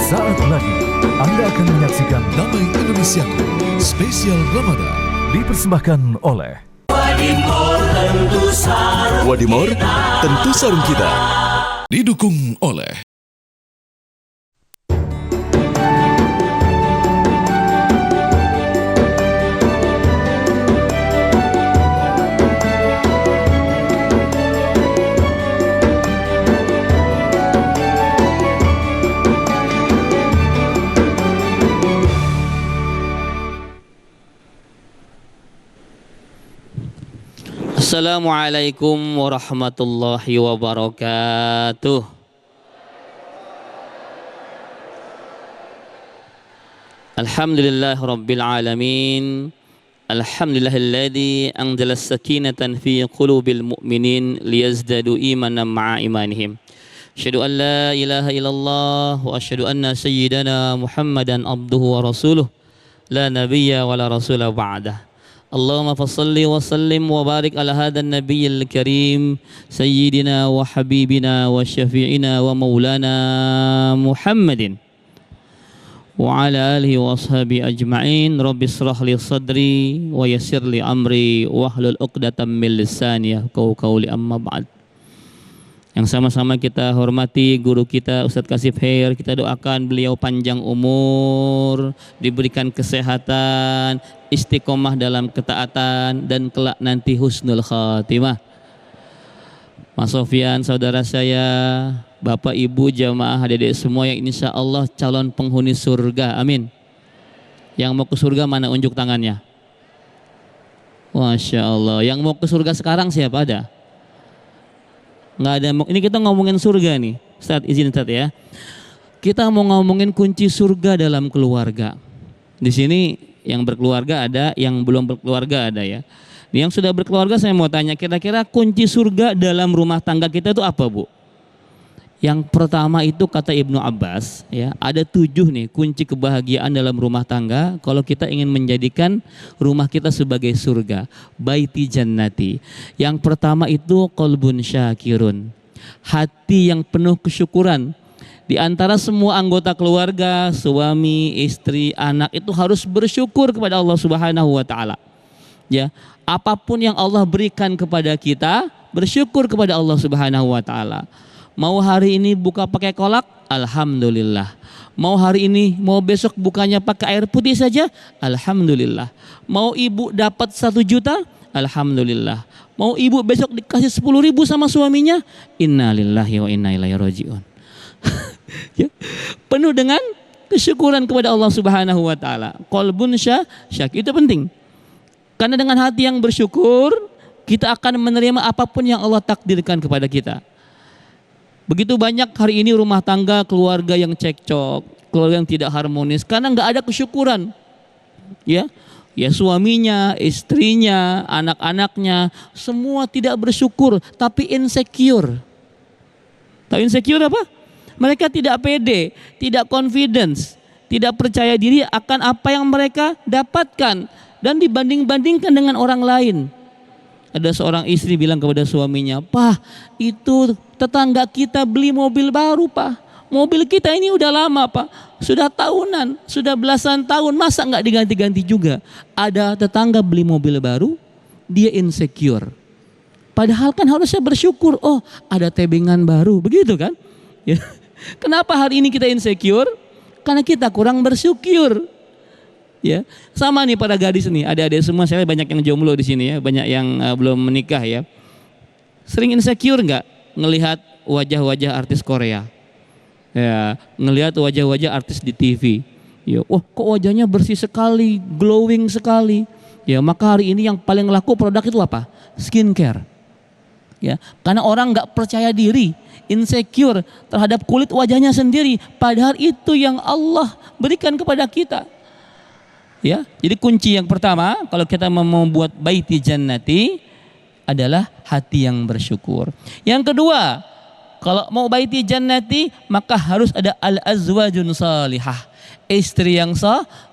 Sesaat lagi Anda akan menyaksikan Damai Indonesiaku Spesial Ramadan dipersembahkan oleh Wadimor Tentu Sarung Kita. Didukung oleh Assalamualaikum warahmatullahi wabarakatuh. Alhamdulillah rabbil alamin. Alhamdulillahilladzi anzala as-sakinatan fi qulubil mu'minin liyazdadu imanan ma'a imanihim. Asyhadu an la ilaha illallah wa asyhadu anna sayyidana Muhammadan abduhu wa rasuluh la nabiyya wa la rasula ba'dah. Allahumma fassalli wa sallim wa barik ala hadhan nabiyyil karim sayyidina wa habibina wa syafi'ina wa maulana Muhammadin wa ala alihi wa ashabi ajma'in. Rabbi israh li sadri wa yassir li amri wa hlul 'uqdatam min lisani yafqahu qawli, amma ba'd. Yang sama-sama kita hormati guru kita Ustadz Kasif Khair, kita doakan beliau panjang umur, diberikan kesehatan, istiqomah dalam ketaatan, dan kelak nanti husnul khatimah. Mas Sofyan, saudara saya, Bapak Ibu jamaah adik-adik semua yang insya Allah calon penghuni surga, amin. Yang mau ke surga mana, unjuk tangannya? Masya Allah. Yang mau ke surga sekarang siapa, ada? Nggak ada. Ini kita ngomongin surga nih. Ustaz, izin Ustaz ya. Kita mau ngomongin kunci surga dalam keluarga. Di sini yang berkeluarga ada, yang belum berkeluarga ada ya. Yang sudah berkeluarga saya mau tanya, kira-kira kunci surga dalam rumah tangga kita itu apa, Bu? Yang pertama itu kata Ibnu Abbas ya, ada 7 nih kunci kebahagiaan dalam rumah tangga kalau kita ingin menjadikan rumah kita sebagai surga. Baiti jannati. Yang pertama itu qalbun syakirun, hati yang penuh kesyukuran. Di antara semua anggota keluarga, suami, istri, anak itu harus bersyukur kepada Allah Subhanahu wa taala. Ya, apapun yang Allah berikan kepada kita, bersyukur kepada Allah Subhanahu wa taala. Mau hari ini buka pakai kolak, alhamdulillah. Mau hari ini, mau besok bukanya pakai air putih saja, alhamdulillah. Mau ibu dapat 1 juta, alhamdulillah. Mau ibu besok dikasih 10.000 sama suaminya, innalillahi wa inna ilaihi rajiun. Ya, penuh dengan kesyukuran kepada Allah Subhanahu wa taala. Qalbun syak, itu penting. Karena dengan hati yang bersyukur, kita akan menerima apapun yang Allah takdirkan kepada kita. Begitu banyak hari ini rumah tangga, keluarga yang cekcok, keluarga yang tidak harmonis karena nggak ada kesyukuran. Ya, suaminya, istrinya, anak-anaknya semua tidak bersyukur, tapi insecure. Tahu insecure apa? Mereka tidak pede, tidak confidence, tidak percaya diri akan apa yang mereka dapatkan dan dibanding-bandingkan dengan orang lain. Ada seorang istri bilang kepada suaminya, "Pak, itu tetangga kita beli mobil baru, Pak. Mobil kita ini udah lama, Pak. Sudah tahunan, sudah belasan tahun, masa nggak diganti-ganti juga?" Ada tetangga beli mobil baru, dia insecure. Padahal kan harusnya bersyukur, oh ada tebengan baru, begitu kan? Ya. Kenapa hari ini kita insecure? Karena kita kurang bersyukur. Ya, sama nih para gadis nih, adik-adik semua, saya banyak yang jomblo di sini ya, banyak yang belum menikah ya. Sering insecure nggak ngelihat wajah-wajah artis Korea? Ya, ngelihat wajah-wajah artis di TV. Ya, wah kok wajahnya bersih sekali, glowing sekali. Ya, maka hari ini yang paling laku produk itu apa? Skincare. Ya, karena orang nggak percaya diri, insecure terhadap kulit wajahnya sendiri, padahal itu yang Allah berikan kepada kita. Ya, jadi kunci yang pertama kalau kita mau membuat baiti jannati adalah hati yang bersyukur. Yang kedua, kalau mau baiti jannati maka harus ada al-azwajun salihah, istri yang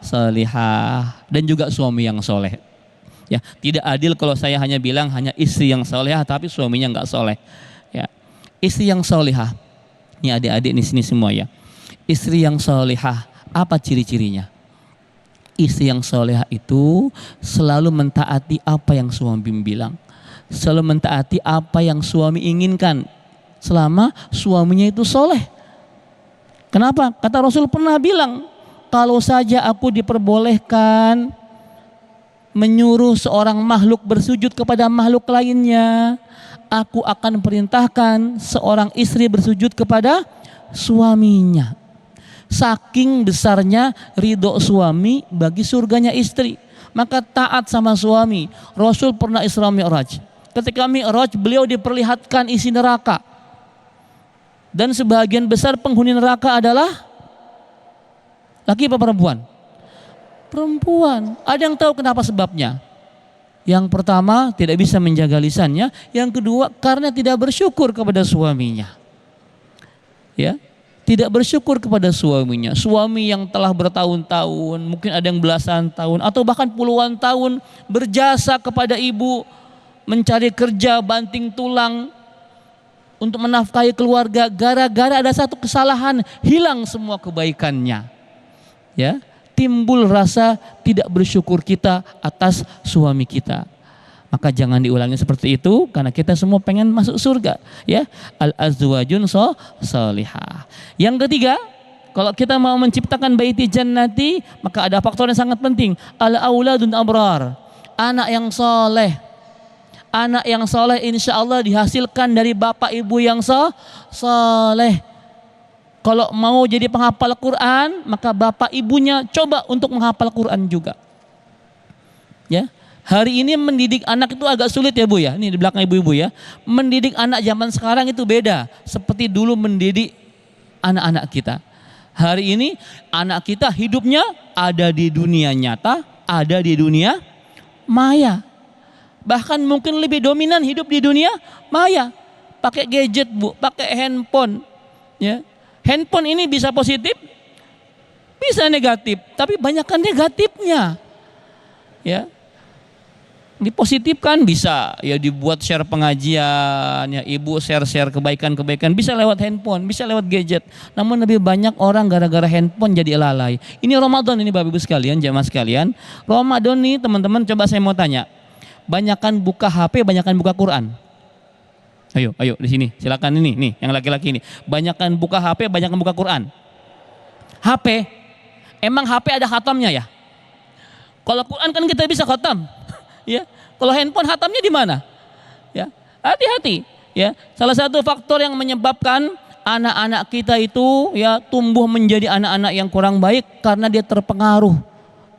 salihah dan juga suami yang soleh. Ya, tidak adil kalau saya hanya bilang hanya istri yang salihah tapi suaminya nggak soleh. Ya, istri yang salihah. Ini adik-adik di sini semua ya. Istri yang solehah, apa ciri-cirinya? Istri yang solehah itu selalu mentaati apa yang suami bilang, selalu mentaati apa yang suami inginkan, selama suaminya itu soleh. Kenapa? Kata Rasul pernah bilang, kalau saja aku diperbolehkan menyuruh seorang makhluk bersujud kepada makhluk lainnya, aku akan perintahkan seorang istri bersujud kepada suaminya. Saking besarnya ridho suami bagi surganya istri, maka taat sama suami. Rasul pernah Isra Mi'raj. Ketika Mi'raj, beliau diperlihatkan isi neraka, dan sebagian besar penghuni neraka adalah laki apa perempuan? Perempuan. Ada yang tahu kenapa sebabnya? Yang pertama, tidak bisa menjaga lisannya. Yang kedua, karena tidak bersyukur kepada suaminya. Ya, tidak bersyukur kepada suaminya. Suami yang telah bertahun-tahun, mungkin ada yang belasan tahun atau bahkan puluhan tahun berjasa kepada ibu, mencari kerja banting tulang untuk menafkahi keluarga, gara-gara ada satu kesalahan, hilang semua kebaikannya. Ya, timbul rasa tidak bersyukur kita atas suami kita. Maka jangan diulangi seperti itu, karena kita semua pengen masuk surga, ya. Al-azwajun salihah. Yang ketiga, kalau kita mau menciptakan baiti jannati, maka ada faktor yang sangat penting, al-auladun abrar, anak yang soleh. Anak yang soleh insya Allah dihasilkan dari bapak ibu yang soleh. Kalau mau jadi penghafal Quran, maka bapak ibunya coba untuk menghafal Quran juga. Ya, hari ini mendidik anak itu agak sulit ya Bu ya. Ini di belakang ibu-ibu ya. Mendidik anak zaman sekarang itu beda seperti dulu mendidik anak-anak kita. Hari ini anak kita hidupnya ada di dunia nyata, ada di dunia maya. Bahkan mungkin lebih dominan hidup di dunia maya. Pakai gadget Bu, pakai handphone. Ya. Handphone ini bisa positif, bisa negatif, tapi banyakkan negatifnya. Ya. Dipositifkan bisa ya dibuat share pengajian, ya ibu share kebaikan-kebaikan, bisa lewat handphone, bisa lewat gadget. Namun lebih banyak orang gara-gara handphone jadi lalai. Ini Ramadan ini Bapak Ibu sekalian, jamaah sekalian. Ramadan nih teman-teman, coba saya mau tanya. Banyakan buka HP, banyakan buka Quran. Ayo di sini, silakan ini, nih yang laki-laki ini. Banyakan buka HP, banyakan buka Quran. HP, emang HP ada khatamnya ya? Kalau Quran kan kita bisa khatam, ya. Kalau handphone khatamnya di mana? Ya, hati-hati. Ya, salah satu faktor yang menyebabkan anak-anak kita itu ya tumbuh menjadi anak-anak yang kurang baik karena dia terpengaruh,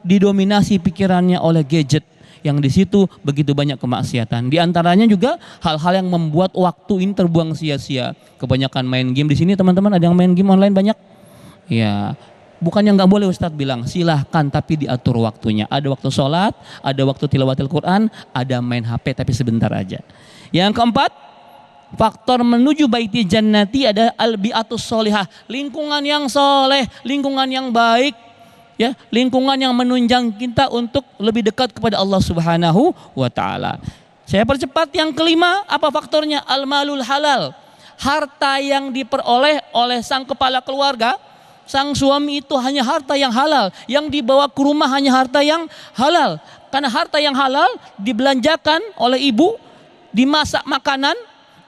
didominasi pikirannya oleh gadget. Yang di situ begitu banyak kemaksiatan. Di antaranya juga hal-hal yang membuat waktu ini terbuang sia-sia. Kebanyakan main game di sini teman-teman, ada yang main game online banyak. Ya, bukannya nggak boleh Ustadz bilang, silahkan tapi diatur waktunya. Ada waktu sholat, ada waktu tilawatil Quran, ada main HP tapi sebentar aja. Yang keempat, faktor menuju baiti jannati ada al-bi'atus sholihah, lingkungan yang soleh, lingkungan yang baik. Ya, lingkungan yang menunjang kita untuk lebih dekat kepada Allah Subhanahu wa taala. Saya percepat, yang kelima, apa faktornya? Al-malul halal. Harta yang diperoleh oleh sang kepala keluarga, sang suami itu hanya harta yang halal, yang dibawa ke rumah hanya harta yang halal. Karena harta yang halal dibelanjakan oleh ibu, dimasak makanan,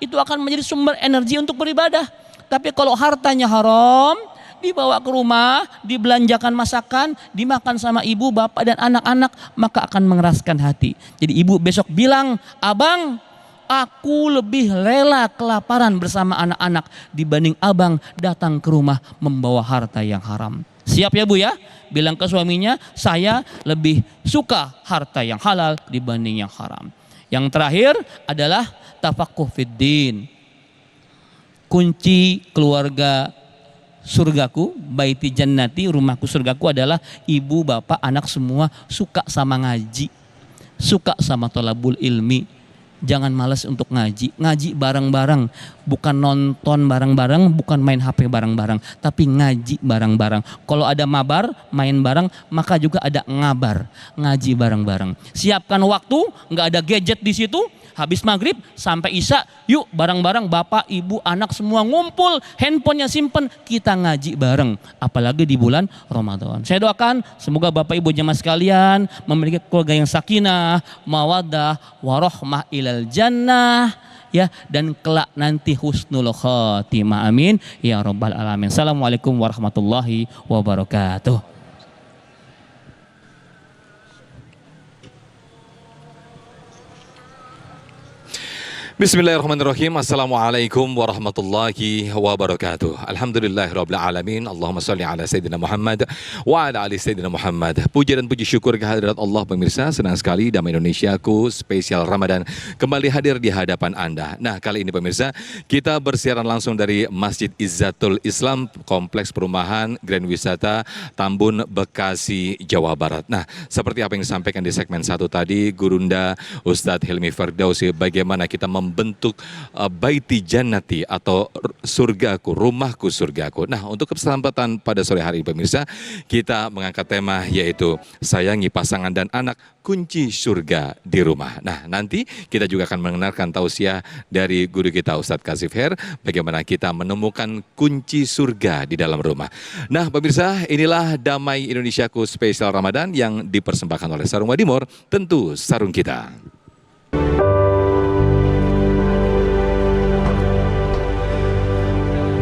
itu akan menjadi sumber energi untuk beribadah. Tapi kalau hartanya haram, dibawa ke rumah, dibelanjakan masakan, dimakan sama ibu, bapak dan anak-anak, maka akan mengeraskan hati. Jadi ibu besok bilang, abang, aku lebih rela kelaparan bersama anak-anak dibanding abang datang ke rumah membawa harta yang haram. Siap ya Bu ya? Bilang ke suaminya, saya lebih suka harta yang halal dibanding yang haram. Yang terakhir adalah tafaqquh fiddin. Kunci keluarga surgaku, baiti jannati, rumahku surgaku adalah ibu, bapak, anak semua suka sama ngaji, suka sama thalabul ilmi, Jangan malas untuk ngaji. Ngaji bareng-bareng. Bukan nonton bareng-bareng, bukan main HP bareng-bareng. Tapi ngaji bareng-bareng. Kalau ada mabar, main bareng, maka juga ada ngabar. Ngaji bareng-bareng. Siapkan waktu, nggak ada gadget di situ. Habis maghrib sampai isya, yuk bareng-bareng bapak, ibu, anak semua ngumpul, handphonenya simpen, kita ngaji bareng. Apalagi di bulan Ramadan. Saya doakan semoga bapak ibu jemaah sekalian memiliki keluarga yang sakinah, mawaddah, warohmah ilal jannah, ya, dan kelak nanti husnul khotimah. Amin ya rabbal alamin. Assalamualaikum warahmatullahi wabarakatuh. Bismillahirrahmanirrahim. Assalamualaikum warahmatullahi wabarakatuh. Alhamdulillahirabbil alamin. Allahumma shalli ala sayyidina Muhammad wa ala ali sayyidina Muhammad. Puja dan puji syukur kehadirat Allah pemirsa. Senang sekali Damai Indonesiaku spesial Ramadan kembali hadir di hadapan Anda. Nah, kali ini pemirsa, kita bersiaran langsung dari Masjid Izzatul Islam, Kompleks Perumahan Grand Wisata Tambun, Bekasi, Jawa Barat. Nah, seperti apa yang disampaikan di segmen 1 tadi, Gurunda Ustadz Hilmi Firdausi, bagaimana kita membentuk baiti jannati atau surgaku, rumahku surgaku. Nah, untuk kesempatan pada sore hari ini pemirsa, kita mengangkat tema yaitu sayangi pasangan dan anak, kunci surga di rumah. Nah, nanti kita juga akan mendengarkan tausiah dari guru kita Ustadz Kashif Her, bagaimana kita menemukan kunci surga di dalam rumah. Nah, pemirsa, inilah Damai Indonesiaku spesial Ramadan yang dipersembahkan oleh Sarung Wadimor, tentu sarung kita.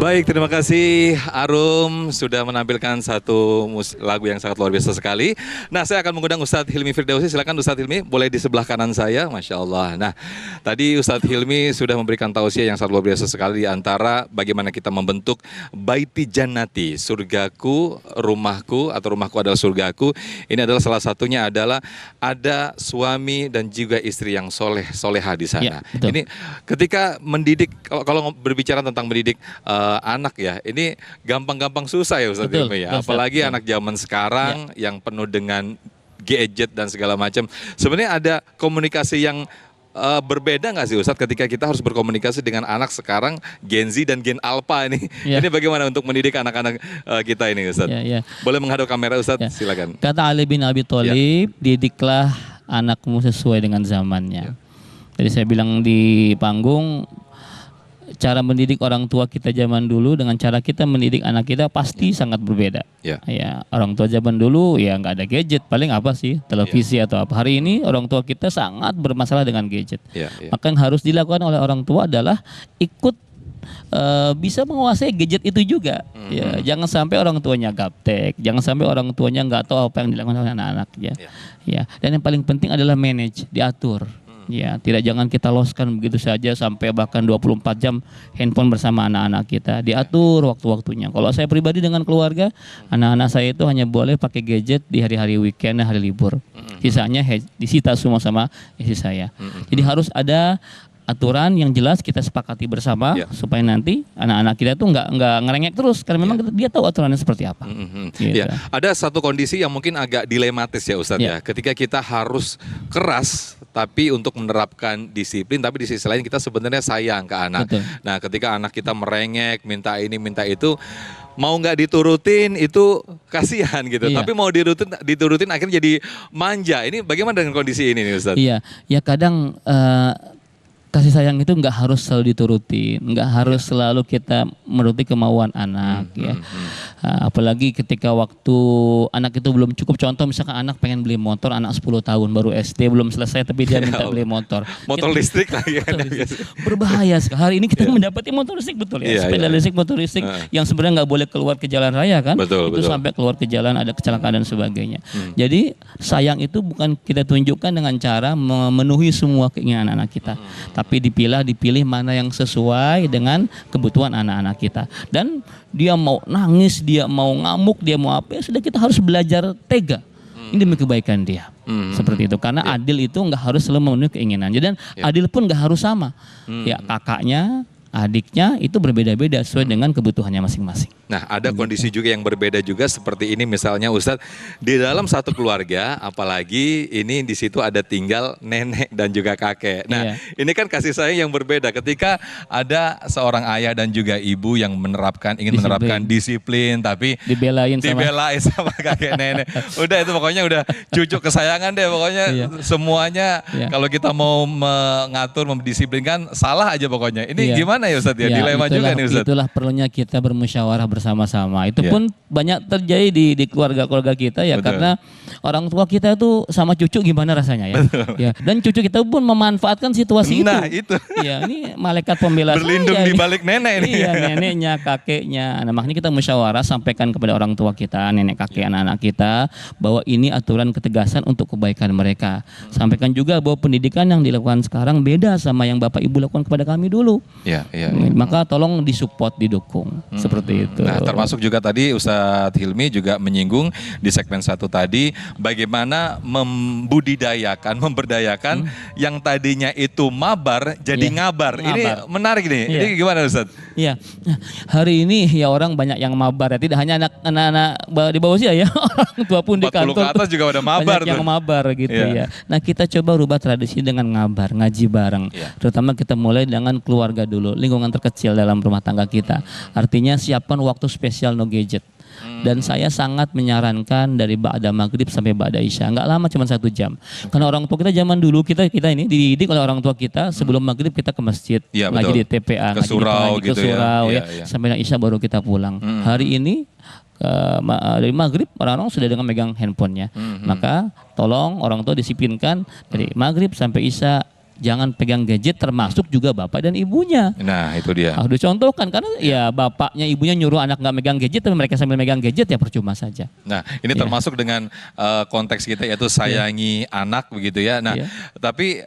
Baik, terima kasih Arum sudah menampilkan satu lagu yang sangat luar biasa sekali. Nah, saya akan mengundang Ustadz Hilmi Firdausi. Silakan Ustadz Hilmi, boleh di sebelah kanan saya, Masya Allah. Nah, tadi Ustadz Hilmi sudah memberikan tausiah yang sangat luar biasa sekali di antara bagaimana kita membentuk baiti jannati, surgaku, rumahku, atau rumahku adalah surgaku. Ini adalah salah satunya adalah ada suami dan juga istri yang soleha di sana. Ya, ini ketika mendidik, kalau berbicara tentang mendidik anak ya, ini gampang-gampang susah ya Ustadz Hilmi ya. Apalagi anak zaman sekarang yang penuh dengan gadget dan segala macam. Sebenarnya ada komunikasi yang berbeda nggak sih Ustadz ketika kita harus berkomunikasi dengan anak sekarang Gen Z dan Gen Alpha ini? Ini bagaimana untuk mendidik anak-anak kita ini Ustadz? Boleh menghadap kamera Ustadz? Silakan. Kata Ali bin Abi Thalib, didiklah anakmu sesuai dengan zamannya. Jadi saya bilang di panggung, cara mendidik orang tua kita zaman dulu dengan cara kita mendidik anak kita pasti sangat berbeda. Ya, orang tua zaman dulu ya nggak ada gadget, paling apa sih, televisi atau apa. Hari ini orang tua kita sangat bermasalah dengan gadget. Maka yang harus dilakukan oleh orang tua adalah ikut bisa menguasai gadget itu juga. Ya, jangan sampai orang tuanya gaptek, jangan sampai orang tuanya nggak tahu apa yang dilakukan oleh anak-anaknya. Ya, dan yang paling penting adalah manage, diatur. Ya, jangan kita loskan begitu saja sampai bahkan 24 jam handphone bersama anak-anak kita. Diatur waktu-waktunya. Kalau saya pribadi dengan keluarga, anak-anak saya itu hanya boleh pakai gadget di hari-hari weekend, hari libur. Sisanya disita semua sama istri saya. Jadi harus ada aturan yang jelas kita sepakati bersama supaya nanti anak-anak kita tuh nggak ngerengek terus karena memang dia tahu aturannya seperti apa. Gitu. Ada satu kondisi yang mungkin agak dilematis ya Ustadz ya. Ketika kita harus keras tapi untuk menerapkan disiplin, tapi di sisi lain kita sebenarnya sayang ke anak. Nah, ketika anak kita merengek, minta ini, minta itu, mau nggak diturutin itu kasihan gitu. Tapi mau diturutin akhirnya jadi manja. Ini bagaimana dengan kondisi ini nih Ustadz? Iya, ya kadang kasih sayang itu nggak harus selalu diturutin, nggak harus selalu kita menuruti kemauan anak ya. Apalagi ketika waktu anak itu belum cukup, contoh misalkan anak pengen beli motor, anak 10 tahun baru SD belum selesai tapi dia minta beli motor. Motor listrik lagi kan. Berbahaya sekali. Hari ini kita mendapati motor listrik betul ya. Sepeda listrik, motor listrik yang sebenarnya nggak boleh keluar ke jalan raya kan. Itu sampai keluar ke jalan ada kecelakaan dan sebagainya. Jadi sayang itu bukan kita tunjukkan dengan cara memenuhi semua keinginan anak kita. Tapi dipilih mana yang sesuai dengan kebutuhan anak-anak kita. Dan dia mau nangis, dia mau ngamuk, dia mau apa, ya sudah kita harus belajar tega. Ini demi kebaikan dia. Seperti itu. Karena adil itu nggak harus selalu memenuhi keinginannya. Dan adil pun nggak harus sama. Ya kakaknya, adiknya itu berbeda-beda sesuai dengan kebutuhannya masing-masing. Nah, ada kondisi juga yang berbeda juga seperti ini misalnya Ustadz, di dalam satu keluarga, apalagi ini di situ ada tinggal nenek dan juga kakek. Nah, ini kan kasih sayang yang berbeda ketika ada seorang ayah dan juga ibu yang ingin menerapkan disiplin, tapi dibelain sama kakek nenek. Udah itu pokoknya udah cucu kesayangan deh pokoknya semuanya. Kalau kita mau mengatur, mendisiplinkan salah aja pokoknya. Ini gimana ya Ustadz ya? Dilema juga nih Ustadz. Itulah perlunya kita bermusyawarah bersama-sama. Itu pun banyak terjadi di keluarga-keluarga kita ya. Betul. Karena orang tua kita itu sama cucu gimana rasanya ya. Ya. Dan cucu kita pun memanfaatkan situasi nah, itu. itu. Ya, ini malaikat pembela berlindung saya, di balik nenek ini. Iya, neneknya, kakeknya. Nah, makanya kita musyawarah, sampaikan kepada orang tua kita, nenek kakek anak-anak kita bahwa ini aturan ketegasan untuk kebaikan mereka. Sampaikan juga bahwa pendidikan yang dilakukan sekarang beda sama yang Bapak Ibu lakukan kepada kami dulu. Iya. Maka tolong disupport, didukung. Seperti itu. Nah, termasuk juga tadi Ustadz Hilmi juga menyinggung di segmen 1 tadi bagaimana memberdayakan yang tadinya itu mabar jadi ngabar. Ini menarik nih. Ini gimana Ustadz? Iya. Hari ini ya orang banyak yang mabar ya. Tidak hanya anak-anak di bawah usia ya. Orang tua pun di 40 kantor. ke atas juga udah mabar banyak yang mabar gitu ya. Nah, kita coba rubah tradisi dengan ngabar, ngaji bareng. Terutama kita mulai dengan keluarga dulu, lingkungan terkecil dalam rumah tangga kita. Artinya siapkan waktu spesial no gadget. Dan saya sangat menyarankan dari ba'da maghrib sampai ba'da isya. Enggak lama, cuma 1 jam. Karena orang tua kita zaman dulu, kita ini dididik oleh orang tua kita, sebelum maghrib kita ke masjid, ngaji di TPA, ke surau ke surau ya. Sampai isya baru kita pulang. Hari ini dari maghrib orang-orang sudah dengan megang handphonenya. Maka tolong orang tua disiplinkan dari maghrib sampai isya jangan pegang gadget, termasuk juga bapak dan ibunya. Nah, itu dia. Harus dicontohkan karena ya bapaknya ibunya nyuruh anak nggak megang gadget tapi mereka sambil megang gadget ya percuma saja. Nah, ini termasuk dengan konteks kita yaitu sayangi anak begitu ya. Nah, tapi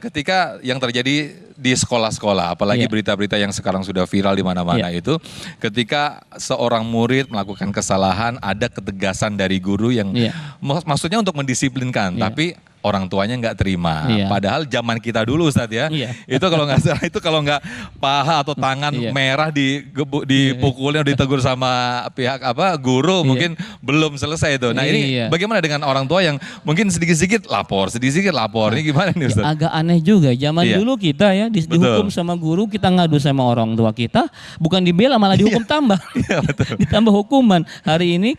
ketika yang terjadi di sekolah-sekolah, apalagi berita-berita yang sekarang sudah viral di mana-mana itu, ketika seorang murid melakukan kesalahan, ada ketegasan dari guru yang maksudnya untuk mendisiplinkan, tapi orang tuanya nggak terima. Padahal zaman kita dulu Ustadz ya, itu kalau nggak salah itu kalau nggak paha atau tangan merah dipukulnya, ditegur sama pihak guru mungkin belum selesai itu. Nah ini bagaimana dengan orang tua yang mungkin sedikit-sedikit lapor, ini gimana nih Ustadz? Agak aneh juga, zaman dulu kita ya dihukum sama guru, kita ngadu sama orang tua kita, bukan dibela malah dihukum tambah, ditambah hukuman. Hari ini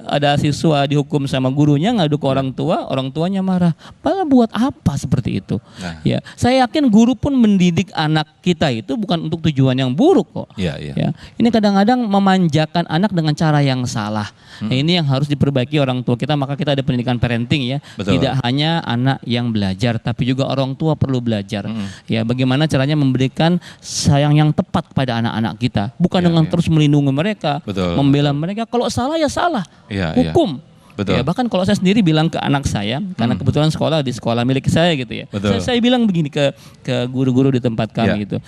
ada siswa dihukum sama gurunya, ngadu ke orang tuanya marah. Padahal buat apa seperti itu? Nah. Ya, saya yakin guru pun mendidik anak kita itu bukan untuk tujuan yang buruk kok. Ya, ini kadang-kadang memanjakan anak dengan cara yang salah. Nah, ini yang harus diperbaiki orang tua kita. Maka kita ada pendidikan parenting ya. Betul. Tidak hanya anak yang belajar, tapi juga orang tua perlu belajar. Ya, bagaimana caranya memberikan sayang yang tepat kepada anak-anak kita, bukan dengan terus melindungi mereka, membela mereka. Kalau salah ya salah, hukum. Betul. Ya, bahkan kalau saya sendiri bilang ke anak saya, karena kebetulan sekolah di sekolah milik saya gitu ya. Saya bilang begini ke guru-guru di tempat kami gitu.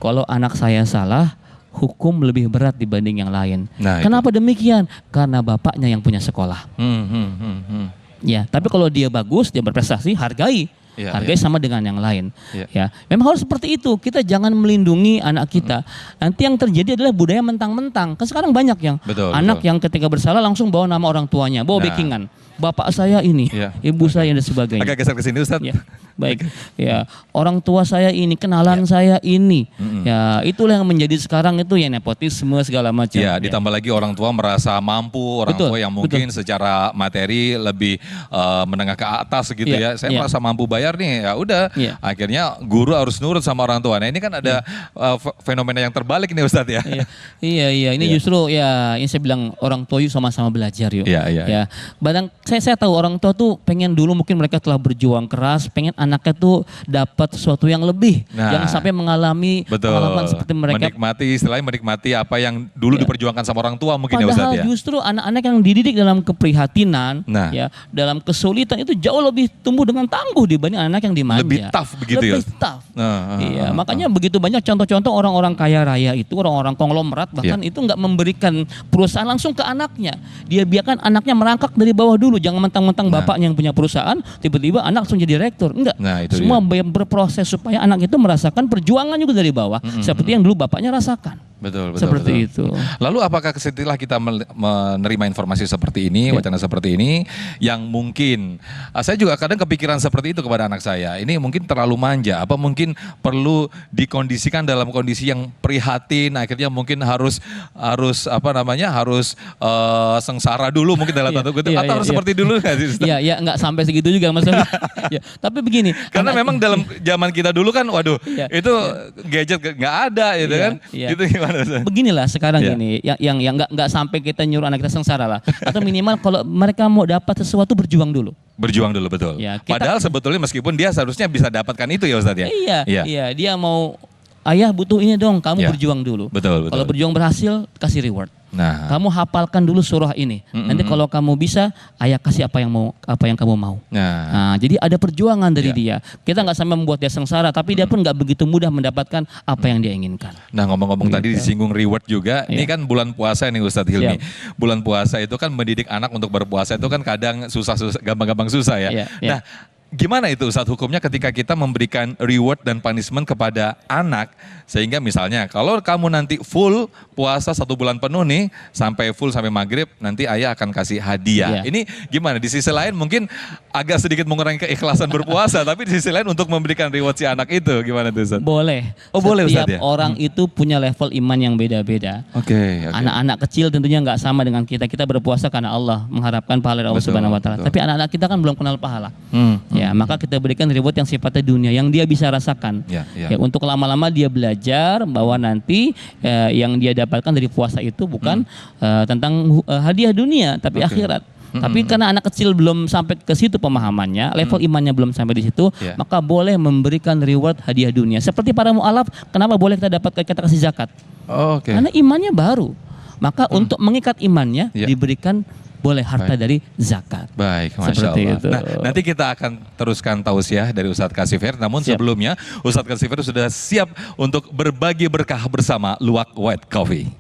Kalau anak saya salah, hukum lebih berat dibanding yang lain. Nah, kenapa demikian? Karena bapaknya yang punya sekolah. Ya, tapi kalau dia bagus, dia berprestasi, hargai. Hargai sama dengan yang lain. Ya, memang harus seperti itu. Kita jangan melindungi anak kita. Nanti yang terjadi adalah budaya mentang-mentang. Kan sekarang banyak yang anak yang ketika bersalah langsung bawa nama orang tuanya, bawa backingan. Bapak saya ini, ibu saya dan sebagainya. Agak geser ke sini Ustadz. Ya, baik. Ya, orang tua saya ini, kenalan saya ini. Ya, itulah yang menjadi sekarang itu ya nepotisme segala macam. Ya, ditambah lagi orang tua merasa mampu, orang tua yang mungkin secara materi lebih menengah ke atas gitu ya. Saya merasa mampu bayar nih, ya udah. Akhirnya guru harus nurut sama orang tua. Nah, ini kan ada fenomena yang terbalik nih Ustadz ya. Iya. Ini justru ya, ini saya bilang orang tua yuk sama-sama belajar yuk. Ya. Saya tahu orang tua tuh pengen dulu mungkin mereka telah berjuang keras, pengen anaknya tuh dapat sesuatu yang lebih, jangan sampai mengalami pengalaman seperti mereka. Menikmati apa yang dulu diperjuangkan sama orang tua mungkin. Padahal ya Ustadz ya. Justru anak-anak yang dididik dalam keprihatinan, ya, dalam kesulitan itu jauh lebih tumbuh dengan tangguh dibanding anak yang dimanja. Lebih tough begitu ya. Lebih tough. Makanya begitu banyak contoh-contoh orang-orang kaya raya itu, orang-orang konglomerat bahkan itu nggak memberikan perusahaan langsung ke anaknya. Dia biarkan anaknya merangkak dari bawah dulu. Jangan mentang-mentang bapaknya yang punya perusahaan, tiba-tiba anak langsung jadi direktur. Enggak. Enggak. Nah, itu Semua dia. berproses supaya anak itu merasakan perjuangan juga dari bawah, seperti yang dulu bapaknya rasakan. Betul, Seperti betul. itu. Lalu apakah setelah kita menerima informasi seperti ini, wacana seperti ini, yang mungkin saya juga kadang kepikiran seperti itu kepada anak saya. Ini mungkin terlalu manja, apa mungkin perlu dikondisikan dalam kondisi yang prihatin, akhirnya mungkin harus sengsara dulu mungkin dalam tanda kutip, atau harus seperti dulu nggak sih, Ustaz? Iya, nggak sampai segitu juga Mas. Ya, tapi begini. Karena memang dalam zaman kita dulu kan, waduh, Iya, itu gadget nggak ada, gitu Iya, kan? iya. Gitu gimana? Ustaz? Beginilah sekarang Iya. ini, yang nggak sampai kita nyuruh anak kita sengsara lah, atau minimal kalau mereka mau dapat sesuatu berjuang dulu. Berjuang dulu, betul. Ya, kita- Padahal sebetulnya meskipun dia seharusnya bisa dapatkan itu ya Ustadz ya? Iya, dia mau ayah butuh ini dong, kamu Iya. berjuang dulu. Betul. Kalau berjuang berhasil, kasih reward. Nah, Kamu hafalkan dulu surah ini. Nanti kalau kamu bisa, ayah kasih apa yang kamu mau. Nah, jadi ada perjuangan dari dia. Kita nggak sampai membuat dia sengsara, tapi dia pun nggak begitu mudah mendapatkan apa yang dia inginkan. Nah ngomong-ngomong tadi disinggung reward juga, ini Iya. kan bulan puasa nih Ustadz Hilmi. Bulan puasa itu kan mendidik anak untuk berpuasa itu kan kadang gampang-gampang susah ya. Iya, iya. Nah, gimana itu Ustadz hukumnya ketika kita memberikan reward dan punishment kepada anak, sehingga misalnya kalau kamu nanti full puasa 1 bulan penuh nih, sampai full sampai maghrib, nanti ayah akan kasih hadiah. Iya. Ini gimana? Di sisi lain mungkin agak sedikit mengurangi keikhlasan berpuasa, tapi di sisi lain untuk memberikan reward si anak itu, gimana tuh Ustadz? Boleh. Oh, boleh, Ustaz, Setiap ya? orang itu punya level iman yang beda-beda. Oke. Anak-anak kecil tentunya nggak sama dengan kita. Kita berpuasa karena Allah, mengharapkan pahala dari Allah Betul, Subhanahu wa taala. betul. Tapi anak-anak kita kan belum kenal pahala. Hmm, Ya, maka kita berikan reward yang sifatnya dunia, yang dia bisa rasakan. Ya, ya. Ya, untuk lama-lama dia belajar bahwa nanti yang dia dapatkan dari puasa itu bukan tentang hadiah dunia, tapi Oke. akhirat. Tapi karena anak kecil belum sampai ke situ pemahamannya, level imannya belum sampai di situ, Ya. maka boleh memberikan reward hadiah dunia. Seperti para mu'alaf, kenapa boleh kita kasih zakat? Oke. Karena imannya baru. Maka untuk mengikat imannya Ya. diberikan boleh harta dari zakat. Baik, Masya Seperti Allah. itu. Nah, nanti kita akan teruskan tausiah dari Ustadz Kasifir. Namun Siap. sebelumnya, Ustadz Kasifir sudah siap untuk berbagi berkah bersama Luwak White Coffee.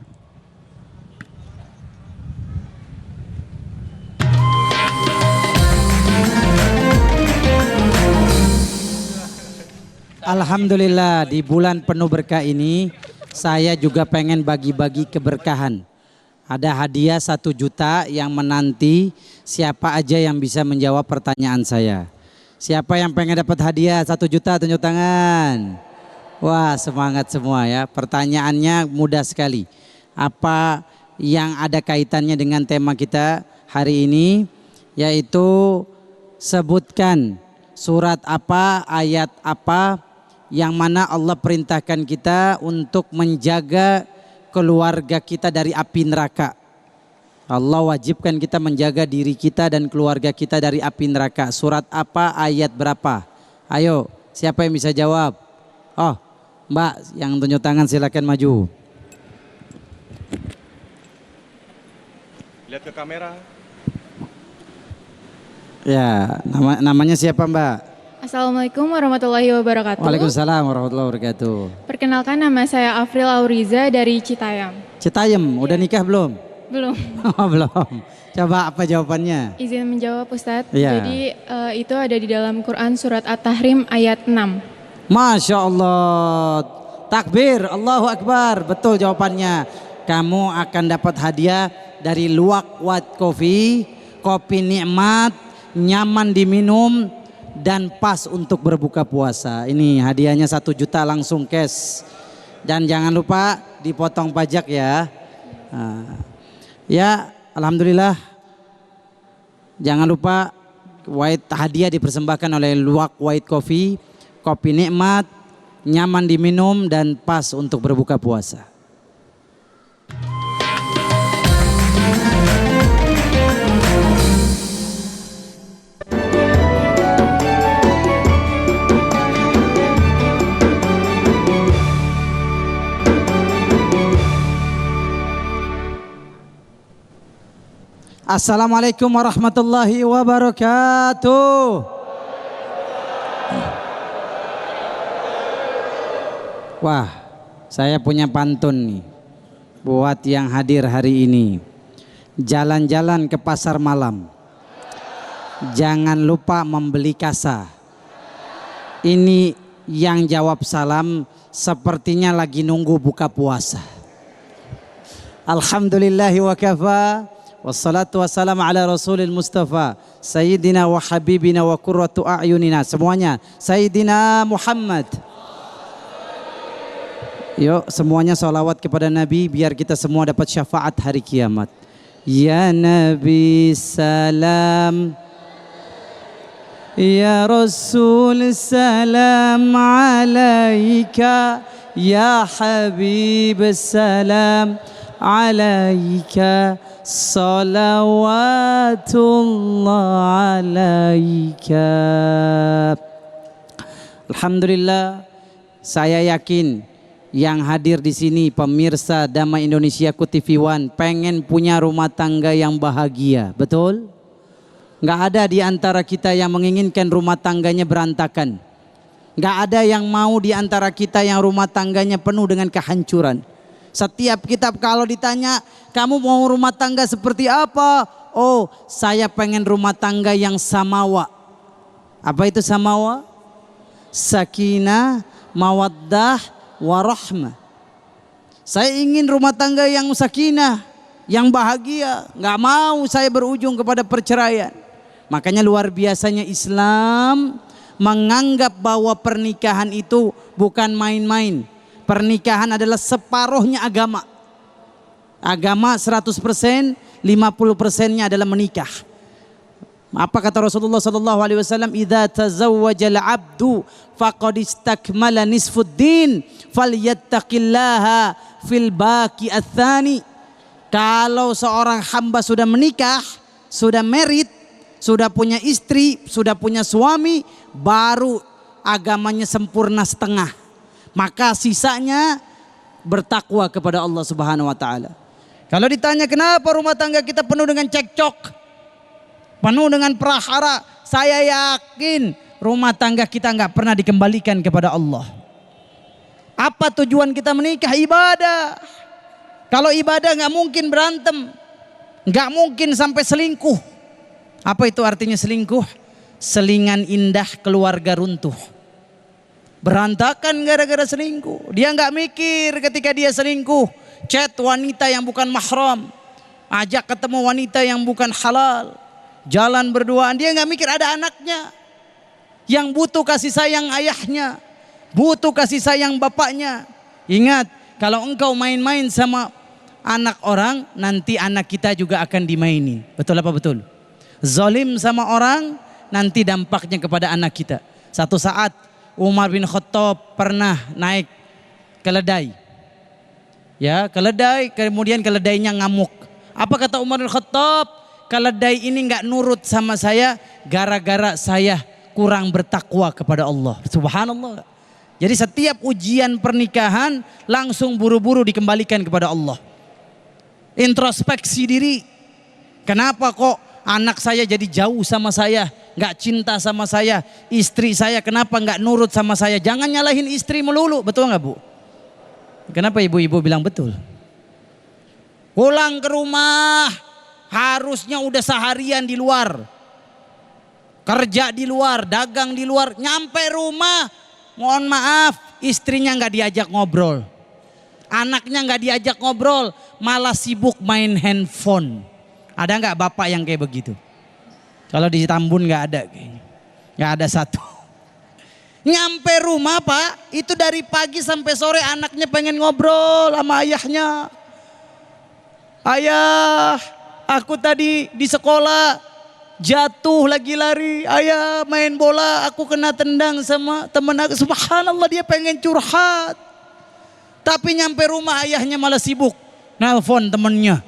Alhamdulillah di bulan penuh berkah ini saya juga pengen bagi-bagi keberkahan. Ada hadiah 1 juta yang menanti siapa aja yang bisa menjawab pertanyaan saya. Siapa yang pengen dapat hadiah 1 juta tunjuk tangan. Wah semangat semua ya. Pertanyaannya mudah sekali. Apa yang ada kaitannya dengan tema kita hari ini, yaitu sebutkan surat apa, ayat apa yang mana Allah perintahkan kita untuk menjaga keluarga kita dari api neraka. Allah wajibkan kita menjaga diri kita dan keluarga kita dari api neraka. Surat apa, ayat berapa? Ayo, siapa yang bisa jawab? Oh, Mbak yang tunjuk tangan silakan maju. Lihat ke kamera. Ya, namanya siapa Mbak? Assalamualaikum warahmatullahi wabarakatuh. Waalaikumsalam warahmatullahi wabarakatuh. Perkenalkan, nama saya Afril Auriza dari Citayam. Citayam, udah nikah belum? Belum. Oh, belum. Coba apa jawabannya? Izin menjawab Ustadz. Iya. Jadi itu ada di dalam Quran surat At-Tahrim ayat 6. Masya Allah. Takbir, Allahu Akbar. Betul jawabannya. Kamu akan dapat hadiah dari Luwak White Coffee. Kopi nikmat, nyaman diminum, dan pas untuk berbuka puasa. Ini hadiahnya 1 juta langsung cash. Dan jangan lupa dipotong pajak ya. Nah, ya alhamdulillah. Jangan lupa hadiah dipersembahkan oleh Luwak White Coffee. Kopi nikmat, nyaman diminum, dan pas untuk berbuka puasa. Assalamualaikum warahmatullahi wabarakatuh. Wah, saya punya pantun nih buat yang hadir hari ini. Jalan-jalan ke pasar malam, jangan lupa membeli kasa. Ini yang jawab salam sepertinya lagi nunggu buka puasa. Alhamdulillahi wa kafa, wassalatu wassalamu ala rasulil mustafa, sayyidina wa habibina wa qurratu a'yunina. Semuanya, Sayyidina Muhammad. Yuk semuanya salawat kepada Nabi biar kita semua dapat syafaat hari kiamat. Ya Nabi salam, ya Rasul salam alaika, ya Habib salam alaika, salawatullah alaika. Alhamdulillah, saya yakin yang hadir di sini pemirsa Damai Indonesia TV One pengen punya rumah tangga yang bahagia, betul? Nggak ada di antara kita yang menginginkan rumah tangganya berantakan. Nggak ada yang mau di antara kita yang rumah tangganya penuh dengan kehancuran. Setiap kita kalau ditanya, kamu mau rumah tangga seperti apa? Oh, saya pengen rumah tangga yang samawa. Apa itu samawa? Sakinah, mawaddah, warahmah. Saya ingin rumah tangga yang sakinah, yang bahagia. Nggak mau saya berujung kepada perceraian. Makanya luar biasanya Islam menganggap bahwa pernikahan itu bukan main-main. Pernikahan adalah separuhnya agama. Agama 100%, 50%-nya adalah menikah. Apa kata Rasulullah sallallahu alaihi wasallam? Idza tazawwajal 'abdu faqad istakmala nisfuddin falyattaqillaha fil baqi ats-tsani. Kalau seorang hamba sudah menikah, sudah married, sudah punya istri, sudah punya suami, baru agamanya sempurna setengah. Maka sisanya bertakwa kepada Allah Subhanahu wa taala. Kalau ditanya kenapa rumah tangga kita penuh dengan cekcok, penuh dengan prahara, saya yakin rumah tangga kita nggak pernah dikembalikan kepada Allah. Apa tujuan kita menikah? Ibadah. Kalau ibadah nggak mungkin berantem, nggak mungkin sampai selingkuh. Apa itu artinya selingkuh? Selingan indah keluarga runtuh. Berantakan gara-gara selingkuh. Dia nggak mikir ketika dia selingkuh, chat wanita yang bukan mahram, ajak ketemu wanita yang bukan halal, jalan berduaan, dia nggak mikir ada anaknya yang butuh kasih sayang ayahnya, butuh kasih sayang bapaknya. Ingat, kalau engkau main-main sama anak orang, nanti anak kita juga akan dimainin. Betul apa betul? Zalim sama orang, nanti dampaknya kepada anak kita. Satu saat Umar bin Khattab pernah naik keledai. Ya, keledai, kemudian keledainya ngamuk. Apa kata Umar bin Khattab? Keledai ini nggak nurut sama saya gara-gara saya kurang bertakwa kepada Allah. Subhanallah. Jadi setiap ujian pernikahan langsung buru-buru dikembalikan kepada Allah. Introspeksi diri. Kenapa kok anak saya jadi jauh sama saya, nggak cinta sama saya? Istri saya kenapa nggak nurut sama saya? Jangan nyalahin istri melulu, betul nggak Bu? Kenapa ibu-ibu bilang betul? Pulang ke rumah harusnya udah seharian di luar, kerja di luar, dagang di luar, nyampe rumah mohon maaf istrinya nggak diajak ngobrol, anaknya nggak diajak ngobrol, malah sibuk main handphone. Ada nggak bapak yang kayak begitu? Kalau di Tambun nggak ada, nggak ada satu. Nyampe rumah Pak, itu dari pagi sampai sore anaknya pengen ngobrol sama ayahnya. Ayah, aku tadi di sekolah jatuh lagi lari, ayah main bola aku kena tendang sama temen aku. Subhanallah, dia pengen curhat, tapi nyampe rumah ayahnya malah sibuk nelpon temennya,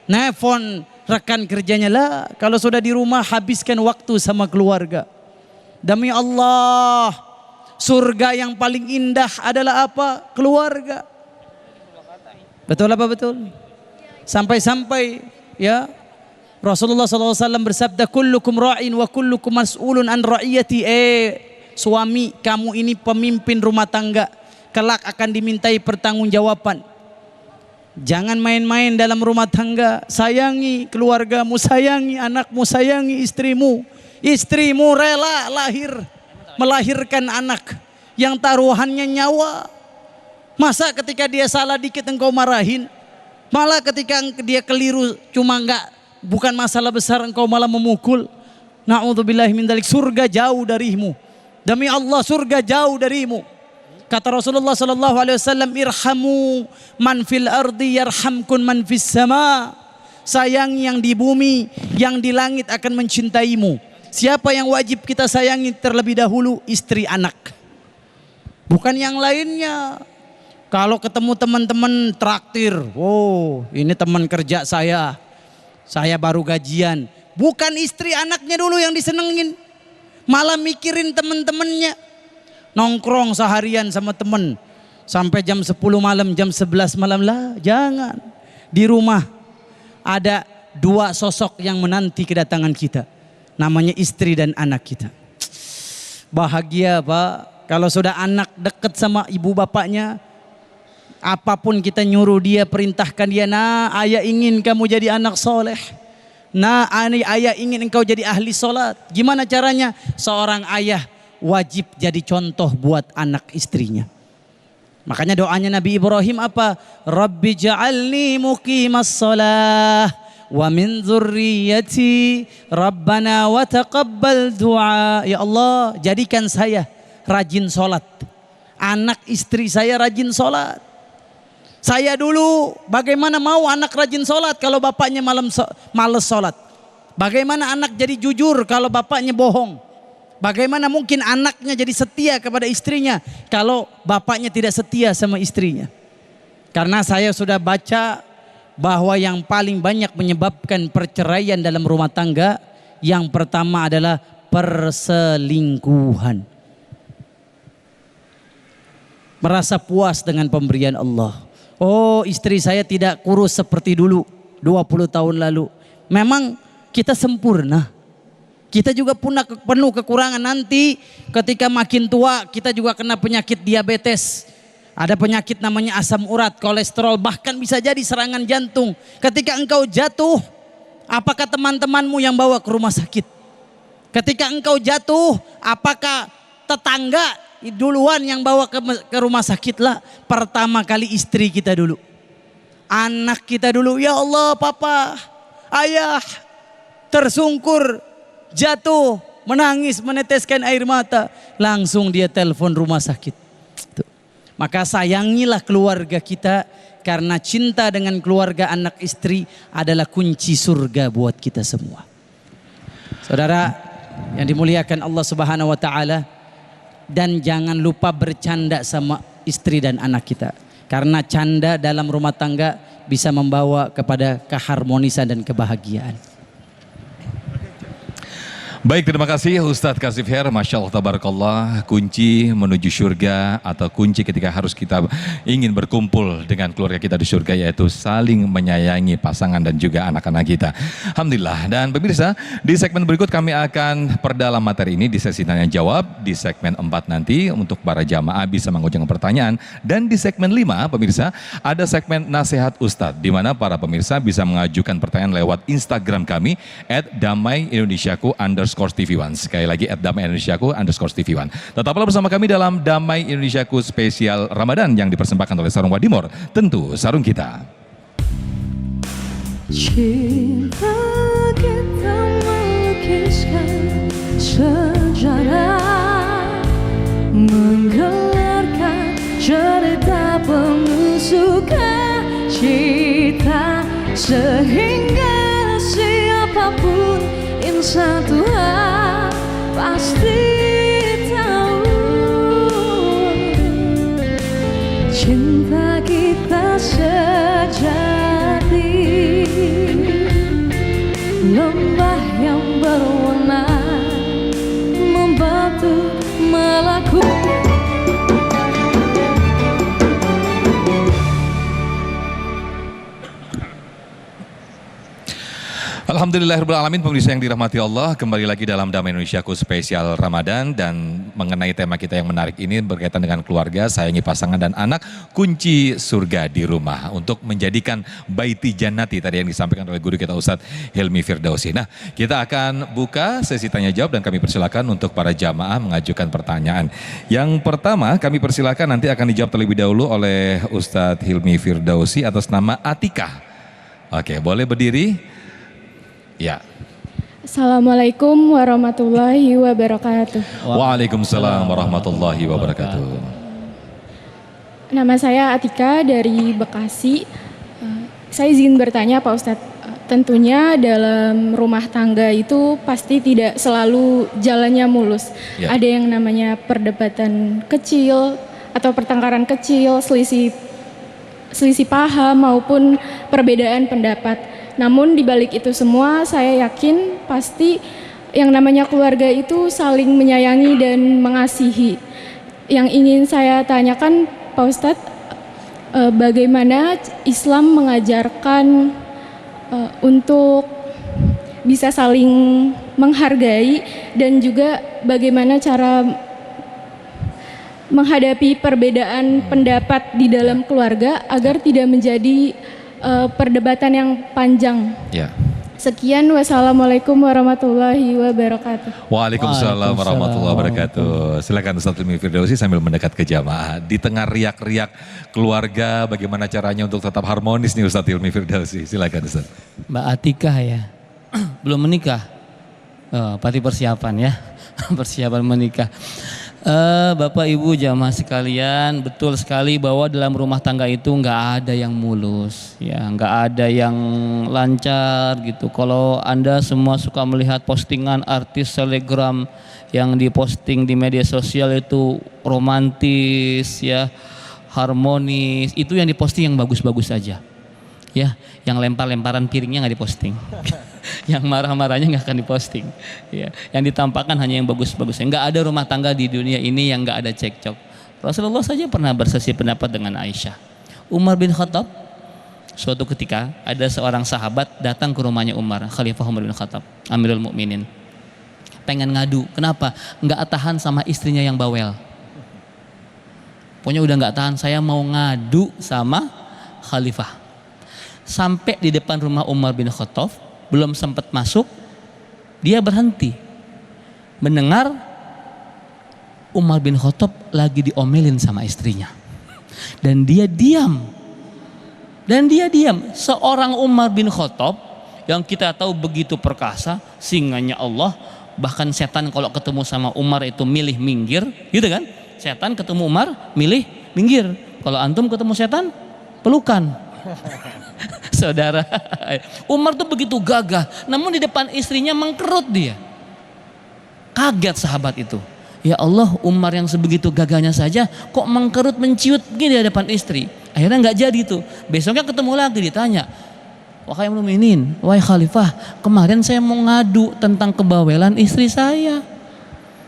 nelpon rekan kerjanya. Lah, kalau sudah di rumah habiskan waktu sama keluarga. Demi Allah, surga yang paling indah adalah apa? Keluarga. Betul apa betul? Sampai-sampai ya Rasulullah SAW bersabda, kullukum ra'in wa kullukum mas'ulun an ra'iyati. Suami, kamu ini pemimpin rumah tangga, kelak akan dimintai pertanggungjawaban. Jangan main-main dalam rumah tangga. Sayangi keluargamu, sayangi anakmu, sayangi istrimu. Istrimu rela lahir melahirkan anak yang taruhannya nyawa. Masa ketika dia salah dikit engkau marahin? Malah ketika dia keliru bukan masalah besar engkau malah memukul. Na'udzubillahi min dzalik. Surga jauh darimu. Demi Allah surga jauh darimu. Kata Rasulullah sallallahu alaihi wasallam, irhamu man fil ardi yarhamkun man fis sama. Sayangi yang di bumi, yang di langit akan mencintaimu. Siapa yang wajib kita sayangi terlebih dahulu? Istri, anak. Bukan yang lainnya. Kalau ketemu teman-teman traktir, oh ini teman kerja saya baru gajian. Bukan istri anaknya dulu yang disenengin, malah mikirin teman-temannya. Nongkrong seharian sama teman sampai jam 10 malam, jam 11 malam lah, jangan. Di rumah ada dua sosok yang menanti kedatangan kita, namanya istri dan anak kita. Bahagia Pak, kalau sudah anak dekat sama ibu bapaknya. Apapun kita nyuruh dia, perintahkan dia, nah ayah ingin kamu jadi anak soleh. Nah ayah ingin engkau jadi ahli solat. Gimana caranya? Seorang ayah wajib jadi contoh buat anak istrinya. Makanya doanya Nabi Ibrahim apa? Rabbi ja'alni muqimas sholah wa min dzurriyyati Rabbana wa taqabbal du'a. Ya Allah, jadikan saya rajin solat, anak istri saya rajin solat. Saya dulu bagaimana mau anak rajin sholat kalau bapaknya males sholat? Bagaimana anak jadi jujur kalau bapaknya bohong? Bagaimana mungkin anaknya jadi setia kepada istrinya kalau bapaknya tidak setia sama istrinya? Karena saya sudah baca bahwa yang paling banyak menyebabkan perceraian dalam rumah tangga, yang pertama adalah perselingkuhan. Merasa puas dengan pemberian Allah. Oh istri saya tidak kurus seperti dulu 20 tahun lalu. Memang kita sempurna. Kita juga penuh kekurangan. Nanti ketika makin tua kita juga kena penyakit diabetes. Ada penyakit namanya asam urat, kolesterol, bahkan bisa jadi serangan jantung. Ketika engkau jatuh, apakah teman-temanmu yang bawa ke rumah sakit? Ketika engkau jatuh, apakah tetangga duluan yang bawa ke rumah sakit? Lah, pertama kali istri kita dulu, anak kita dulu. Ya Allah, papa, ayah tersungkur, jatuh, menangis, meneteskan air mata, langsung dia telepon rumah sakit. Tuh. Maka sayangilah keluarga kita, karena cinta dengan keluarga anak istri adalah kunci surga buat kita semua. Saudara yang dimuliakan Allah Subhanahu wa taala, dan jangan lupa bercanda sama istri dan anak kita. Karena canda dalam rumah tangga bisa membawa kepada keharmonisan dan kebahagiaan. Baik, terima kasih Ustadz Kashif Her. Masya Allah, tabarakallah. Kunci menuju surga atau kunci ketika harus kita ingin berkumpul dengan keluarga kita di surga, yaitu saling menyayangi pasangan dan juga anak-anak kita. Alhamdulillah. Dan pemirsa, di segmen berikut kami akan perdalam materi ini di sesi tanya jawab. Di segmen 4 nanti untuk para jamaah bisa mengucapkan pertanyaan. Dan di segmen 5 pemirsa ada segmen nasihat Ustadz, di mana para pemirsa bisa mengajukan pertanyaan lewat Instagram kami @damaiindonesiaku_TV1. Sekali lagi @damaiindonesiaku_TV1. Tetaplah bersama kami dalam Damai Indonesiaku spesial Ramadan yang dipersembahkan oleh Sarung Wadimor. Tentu sarung kita. Cinta kita melukiskan sejarah, menggelarkan cerita penuh sukacita, sehingga siapapun insan Tuhan pasti tahu cinta kita sejati. Lembah yang berwarna membantu melakukan. Alhamdulillahirrahmanirrahim, pemirsa yang dirahmati Allah, kembali lagi dalam Damai Indonesiaku spesial Ramadan, dan mengenai tema kita yang menarik ini berkaitan dengan keluarga, sayangi pasangan dan anak, kunci surga di rumah untuk menjadikan baiti jannati tadi yang disampaikan oleh guru kita Ustadz Hilmi Firdausi. Nah, kita akan buka sesi tanya jawab dan kami persilakan untuk para jamaah mengajukan pertanyaan. Yang pertama kami persilakan nanti akan dijawab terlebih dahulu oleh Ustadz Hilmi Firdausi atas nama Atika. Oke, boleh berdiri? Ya. Assalamualaikum warahmatullahi wabarakatuh. Waalaikumsalam warahmatullahi wabarakatuh. Nama saya Atika dari Bekasi. Saya izin bertanya Pak Ustadz. Tentunya dalam rumah tangga itu pasti tidak selalu jalannya mulus. Ya. Ada yang namanya perdebatan kecil atau pertengkaran kecil, selisih paham maupun perbedaan pendapat. Namun di balik itu semua saya yakin pasti yang namanya keluarga itu saling menyayangi dan mengasihi. Yang ingin saya tanyakan Pak Ustadz, bagaimana Islam mengajarkan untuk bisa saling menghargai dan juga bagaimana cara menghadapi perbedaan pendapat di dalam keluarga agar tidak menjadi perdebatan yang panjang. Ya. Sekian, wassalamualaikum warahmatullahi wabarakatuh. Waalaikumsalam warahmatullahi wabarakatuh. Silakan Ustadz Hilmi Firdausi sambil mendekat ke jamaah. Di tengah riak-riak keluarga, bagaimana caranya untuk tetap harmonis nih Ustadz Hilmi Firdausi? Silakan Ustadz. Mbak Atika ya, belum menikah? Oh, pasti persiapan ya, persiapan menikah. Bapak Ibu jamaah sekalian, betul sekali bahwa dalam rumah tangga itu nggak ada yang mulus, ya nggak ada yang lancar gitu. Kalau Anda semua suka melihat postingan artis selebgram yang diposting di media sosial itu romantis, ya harmonis, itu yang diposting yang bagus-bagus aja, ya yang lempar-lemparan piringnya nggak diposting. Yang marah-marahnya nggak akan diposting, ya. Yang ditampakkan hanya yang bagus-bagus. Nggak ada rumah tangga di dunia ini yang nggak ada cekcok. Rasulullah saja pernah berselisih pendapat dengan Aisyah. Umar bin Khattab, suatu ketika ada seorang sahabat datang ke rumahnya Umar, Khalifah Umar bin Khattab, Amirul Mukminin, pengen ngadu. Kenapa? Nggak tahan sama istrinya yang bawel. Pokoknya udah nggak tahan, saya mau ngadu sama Khalifah. Sampai di depan rumah Umar bin Khattab, belum sempat masuk, dia berhenti mendengar Umar bin Khattab lagi diomelin sama istrinya, dan dia diam. Seorang Umar bin Khattab yang kita tahu begitu perkasa, singanya Allah, bahkan setan kalau ketemu sama Umar itu milih minggir, gitu kan? Setan ketemu Umar milih minggir. Kalau antum ketemu setan, pelukan. Saudara, Umar tuh begitu gagah, namun di depan istrinya mengkerut dia. Kaget sahabat itu. Ya Allah, Umar yang sebegitu gagahnya saja kok mengkerut menciut gini di depan istri. Akhirnya nggak jadi tuh. Besoknya ketemu lagi, ditanya, wahai mukminin, wahai Khalifah, kemarin saya mau ngadu tentang kebawelan istri saya,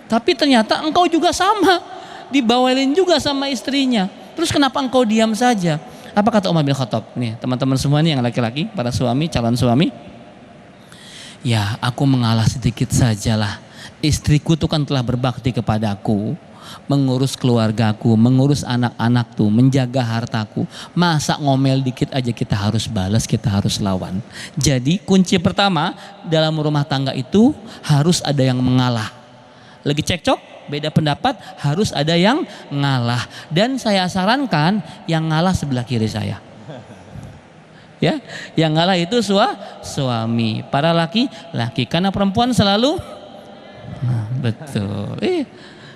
tapi ternyata engkau juga sama, dibawelin juga sama istrinya. Terus kenapa engkau diam saja? Apa kata Umar bin Khattab? Nih teman-teman semua nih yang laki-laki, para suami, calon suami. Ya aku mengalah sedikit sajalah. Istriku tuh kan telah berbakti kepadaku, mengurus keluargaku, mengurus anak-anak tuh, menjaga hartaku. Masa ngomel dikit aja kita harus balas, kita harus lawan. Jadi kunci pertama dalam rumah tangga itu harus ada yang mengalah. Lagi cekcok, beda pendapat, harus ada yang ngalah. Dan saya sarankan yang ngalah sebelah kiri saya. Ya, yang ngalah itu suami. Para laki, karena perempuan selalu betul.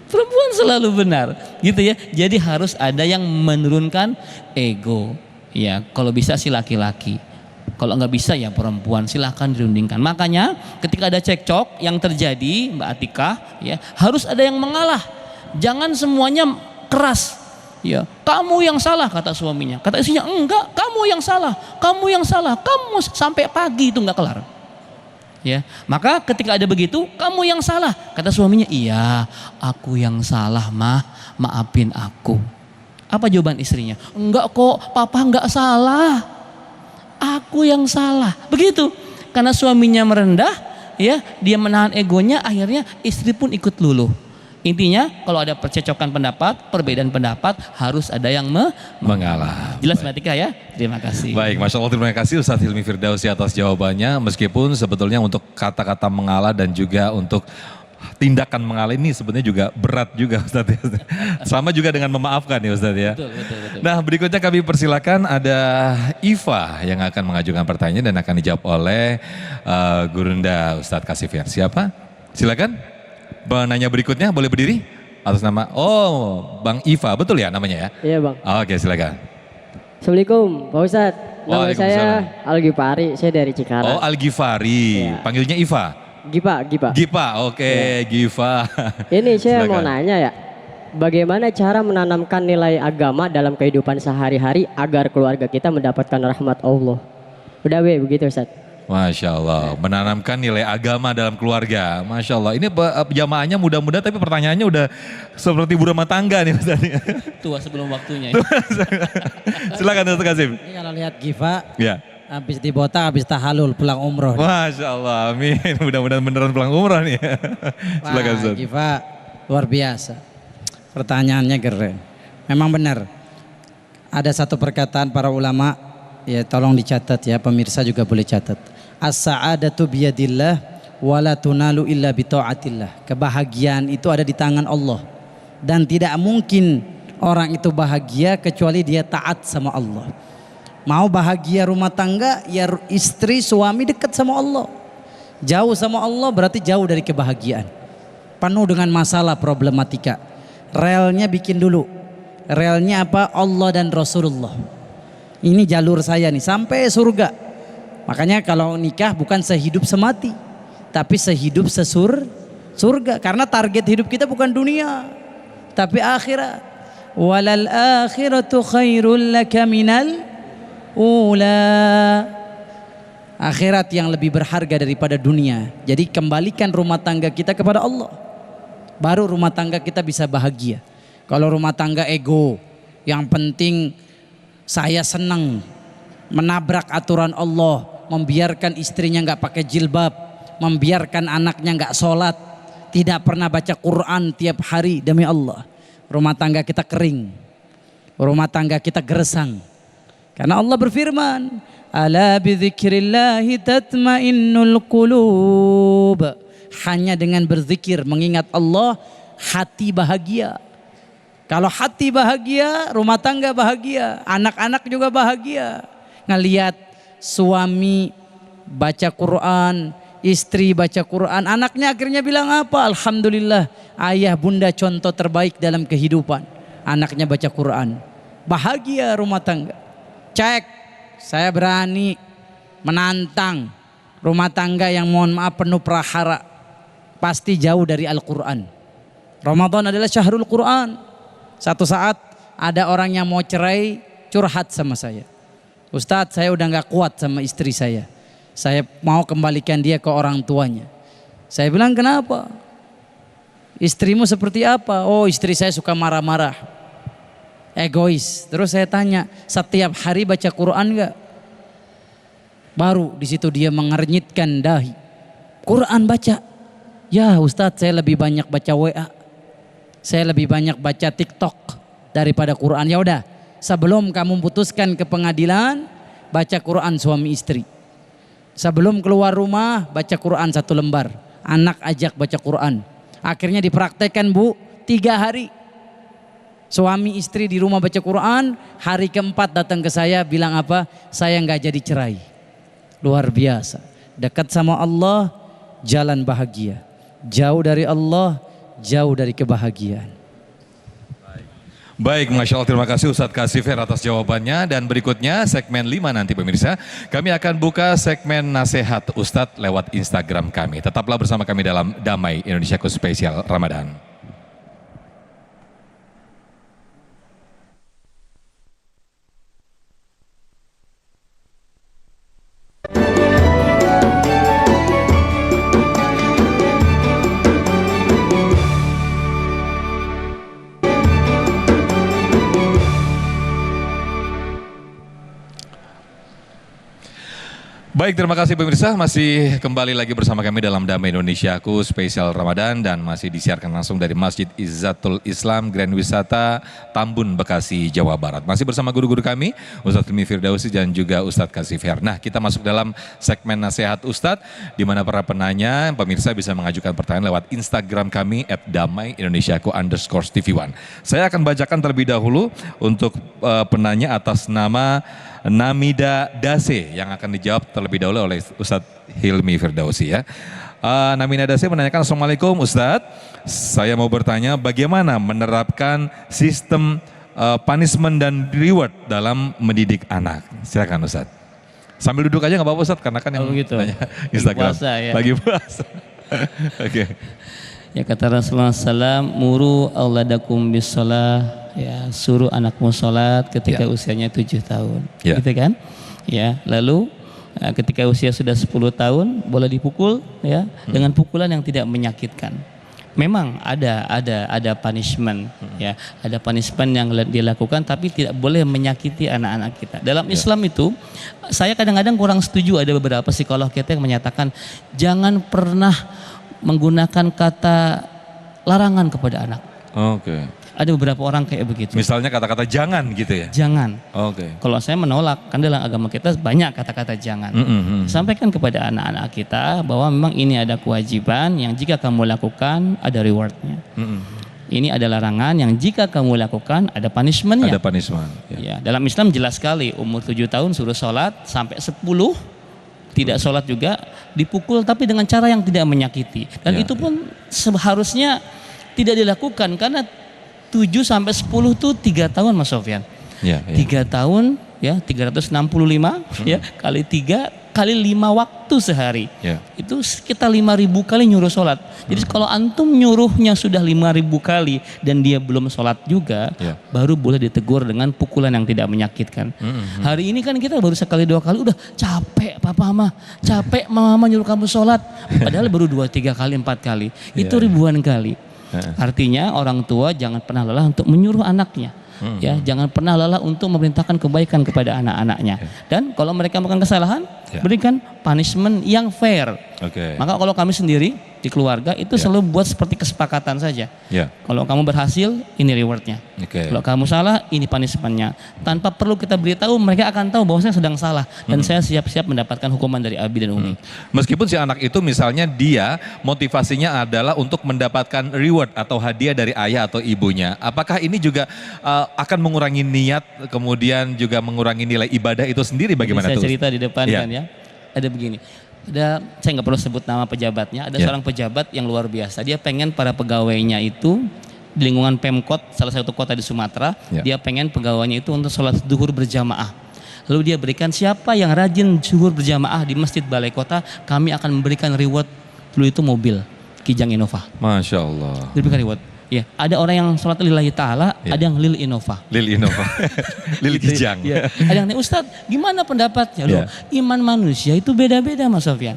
Perempuan selalu benar, gitu ya. Jadi harus ada yang menurunkan ego. Ya, kalau bisa sih laki-laki. Kalau nggak bisa ya perempuan, silahkan dirundingkan. Makanya ketika ada cekcok yang terjadi, Mbak Atika, ya harus ada yang mengalah. Jangan semuanya keras. Ya, kamu yang salah kata suaminya. Kata istrinya, enggak, kamu yang salah, kamu yang salah, kamu sampai pagi itu nggak kelar. Ya, maka ketika ada begitu, kamu yang salah. Kata suaminya, iya, aku yang salah mah, maafin aku. Apa jawaban istrinya? Enggak kok, papa enggak salah. Aku yang salah. Begitu. karena suaminya merendah, ya dia menahan egonya, akhirnya istri pun ikut luluh. Intinya kalau ada percecokan pendapat, perbedaan pendapat, harus ada yang Mengalah. Jelas Mbak Tika ya? Terima kasih. Baik, Masya Allah, terima kasih Ustadz Hilmi Firdausi atas jawabannya. Meskipun sebetulnya untuk kata-kata mengalah dan juga untuk tindakan mengalah ini sebenarnya juga berat juga Ustadz. Sama juga dengan memaafkan ya Ustadz ya. Betul. Nah, berikutnya kami persilakan ada Iva yang akan mengajukan pertanyaan dan akan dijawab oleh Gurunda Ustadz Kasifir. Siapa? Silakan. Penanya berikutnya boleh berdiri atas nama Bang Iva, betul ya namanya ya? Iya Bang. Oke, silakan. Assalamualaikum Pak Ustadz. Nama Waalaikumsalam. saya Al-Ghifari, saya dari Cikarang. Al-Ghifari, Iya. panggilnya Iva? Gipa. Gipa, oke, Giva. Ini saya mau Silakan. nanya ya, bagaimana cara menanamkan nilai agama dalam kehidupan sehari-hari agar keluarga kita mendapatkan rahmat Allah? Udah begitu Ustadz. Masya Allah, menanamkan nilai agama dalam keluarga. Masya Allah, ini jamaahnya muda-muda tapi pertanyaannya udah seperti ibu rumah tangga nih Ustaz. Tua sebelum waktunya. Ya. Silakan Ustaz Kasim. Ini kalau lihat Giva, Ya. habis dibotak, habis tahalul, pulang umroh. Masya Allah, amin. Mudah-mudahan beneran pulang umrah nih. Silakan Wah, Ustaz. Giva luar biasa. Pertanyaannya keren. Memang benar. Ada satu perkataan para ulama, ya tolong dicatat ya, pemirsa juga boleh catat. As-sa'adatu biyadillah wala tunalu illa bita'atillah. Kebahagiaan itu ada di tangan Allah. Dan tidak mungkin orang itu bahagia kecuali dia taat sama Allah. Mau bahagia rumah tangga, ya istri suami dekat sama Allah. Jauh sama Allah berarti jauh dari kebahagiaan. Penuh dengan masalah problematika. Relnya bikin dulu. Relnya apa? Allah dan Rasulullah. Ini jalur saya nih sampai surga. Makanya kalau nikah bukan sehidup semati, tapi sehidup surga. Karena target hidup kita bukan dunia, tapi akhirat. Walal akhiratu khairul laka minal ula. Akhirat yang lebih berharga daripada dunia. Jadi kembalikan rumah tangga kita kepada Allah. Baru rumah tangga kita bisa bahagia. Kalau rumah tangga ego, yang penting saya senang, menabrak aturan Allah, membiarkan istrinya nggak pakai jilbab, membiarkan anaknya nggak sholat, tidak pernah baca Quran tiap hari, demi Allah rumah tangga kita kering, rumah tangga kita gersang. Karena Allah berfirman, ala bidzikrillahi tatmainnul qulub. Hanya dengan berzikir mengingat Allah hati bahagia. Kalau hati bahagia, rumah tangga bahagia, anak-anak juga bahagia. Ngelihat suami baca Quran, istri baca Quran, anaknya akhirnya bilang apa? Alhamdulillah, ayah bunda contoh terbaik dalam kehidupan. Anaknya baca Quran, bahagia rumah tangga. Cek, saya berani menantang rumah tangga yang mohon maaf penuh prahara, pasti jauh dari Al-Quran. Ramadan adalah syahrul Quran. Satu saat ada orang yang mau cerai curhat sama saya. Ustadz, saya udah gak kuat sama istri saya mau kembalikan dia ke orang tuanya. Saya bilang, kenapa? Istrimu seperti apa? Oh, istri saya suka marah-marah, egois. Terus saya tanya, setiap hari baca Quran gak? Baru di situ dia mengernyitkan dahi. Quran baca? Ya Ustadz, saya lebih banyak baca WA, saya lebih banyak baca TikTok daripada Quran. Ya udah, sebelum kamu putuskan ke pengadilan, baca Quran suami istri. Sebelum keluar rumah, baca Quran 1 lembar. Anak ajak baca Quran. Akhirnya dipraktekkan Bu, 3 hari. Suami istri di rumah baca Quran, hari keempat datang ke saya bilang apa? Saya nggak jadi cerai. Luar biasa. Dekat sama Allah, jalan bahagia. Jauh dari Allah, jauh dari kebahagiaan. Baik, Masya Allah, terima kasih Ustadz Kasifir atas jawabannya. Dan berikutnya segmen 5 nanti pemirsa, kami akan buka segmen nasihat Ustadz lewat Instagram kami. Tetaplah bersama kami dalam Damai Indonesiaku Spesial Ramadan. Baik, terima kasih pemirsa. Masih kembali lagi bersama kami dalam Damai Indonesiaku spesial Ramadan dan masih disiarkan langsung dari Masjid Izzatul Islam Grand Wisata Tambun, Bekasi, Jawa Barat. Masih bersama guru-guru kami, Ustadz Hilmi Firdausi dan juga Ustadz Kasif Her. Nah, kita masuk dalam segmen nasihat Ustadz, di mana para penanya, pemirsa bisa mengajukan pertanyaan lewat Instagram kami @damaiindonesiaku_tv1. Saya akan bacakan terlebih dahulu untuk penanya atas nama Namida Dase yang akan dijawab terlebih dahulu oleh Ustadz Hilmi Firdausi ya. Namida Dase menanyakan, Assalamualaikum Ustadz, saya mau bertanya bagaimana menerapkan sistem punishment dan reward dalam mendidik anak. Silakan Ustadz. Sambil duduk aja nggak apa-apa Ustadz, karena kan yang gitu. tanya Instagram. Lagi puasa, ya. Lagi puasa. Oke. Ya kata Rasulullah SAW, muru auladakum bisolah, ya suruh anakmu sholat ketika usianya 7 tahun, gitu kan? Ya, lalu ketika usia sudah 10 tahun boleh dipukul, ya, dengan pukulan yang tidak menyakitkan. Memang ada punishment, ya, ada punishment yang dilakukan, tapi tidak boleh menyakiti anak-anak kita. Dalam Islam itu, saya kadang-kadang kurang setuju, ada beberapa psikolog kita yang menyatakan jangan pernah menggunakan kata larangan kepada anak. Oke. Ada beberapa orang kayak begitu. Misalnya kata-kata jangan gitu ya? Jangan. Oke. Kalau saya menolak, kan dalam agama kita banyak kata-kata jangan. Sampaikan kepada anak-anak kita bahwa memang ini ada kewajiban yang jika kamu lakukan ada rewardnya. Ini ada larangan yang jika kamu lakukan ada punishmentnya. Ada punishment. Ya, dalam Islam jelas sekali, umur 7 tahun suruh sholat, sampai 10 tidak sholat juga dipukul, tapi dengan cara yang tidak menyakiti. Dan itu pun seharusnya tidak dilakukan, karena 7 sampai 10 itu 3 tahun Mas Sofyan. 3 tahun ya 365 ya kali 3 kali 5 waktu sehari. Itu sekitar 5.000 kali nyuruh sholat. Jadi kalau antum nyuruhnya sudah 5.000 kali dan dia belum sholat juga, baru boleh ditegur dengan pukulan yang tidak menyakitkan. Hari ini kan kita baru sekali 2 kali udah capek papa mama, capek mama nyuruh kamu sholat. Padahal baru 2, 3 kali, 4 kali. Itu ribuan kali. Artinya orang tua jangan pernah lelah untuk menyuruh anaknya. Ya, jangan pernah lelah untuk memerintahkan kebaikan kepada anak-anaknya. Dan kalau mereka melakukan kesalahan, berikan punishment yang fair. Maka kalau kami sendiri di keluarga itu selalu buat seperti kesepakatan saja. Kalau kamu berhasil, ini rewardnya. Kalau kamu salah, ini punishmentnya. Tanpa perlu kita beritahu, mereka akan tahu bahwa saya sedang salah dan saya siap-siap mendapatkan hukuman dari Abi dan Umi. Meskipun si anak itu misalnya dia motivasinya adalah untuk mendapatkan reward atau hadiah dari ayah atau ibunya, apakah ini juga akan mengurangi niat, kemudian juga mengurangi nilai ibadah itu sendiri? Bagaimana Saya tuh? cerita di depan kan ya. Ada begini. Saya nggak perlu sebut nama pejabatnya. Ada seorang pejabat yang luar biasa. Dia pengen para pegawainya itu di lingkungan Pemkot salah satu kota di Sumatera. Dia pengen pegawainya itu untuk sholat zuhur berjamaah. Lalu dia berikan siapa yang rajin zuhur berjamaah di masjid balai kota, kami akan memberikan reward. Dulu itu mobil Kijang Innova. Masya Allah. Diberikan reward. Ya, ada orang yang sholat lillahi ta'ala, ada yang lil Innova. Lil Innova. Lil Kijang. Ada yang tanya, Ustadz gimana pendapatnya? Loh, iman manusia itu beda-beda Mas Sofyan.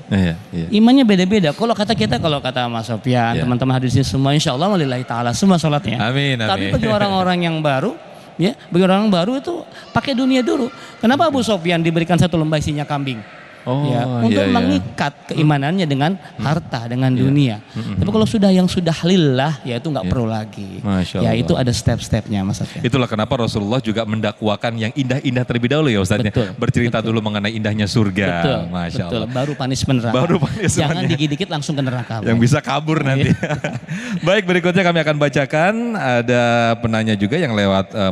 Imannya beda-beda. Kalau kata kita, kalau kata Mas Sofyan, teman-teman hadir di sini semua insya Allah lillahi ta'ala semua sholatnya. Amin. Tapi bagi orang-orang yang baru, ya, bagi orang baru itu pakai dunia dulu. Kenapa Abu Sofyan diberikan 1 lembah isinya kambing? Untuk mengikat keimanannya dengan harta, dengan dunia. Tapi kalau yang sudah lillah, ya itu nggak perlu lagi. Ya itu ada step-stepnya Mas Sofyan. Itulah kenapa Rasulullah juga mendakwakan yang indah-indah terlebih dahulu ya Ustaznya. Bercerita dulu mengenai indahnya surga. Masya Allah. Baru punishment neraka. Jangan dikit-dikit langsung ke neraka. Yang bisa kabur nanti. Baik, berikutnya kami akan bacakan. Ada penanya juga yang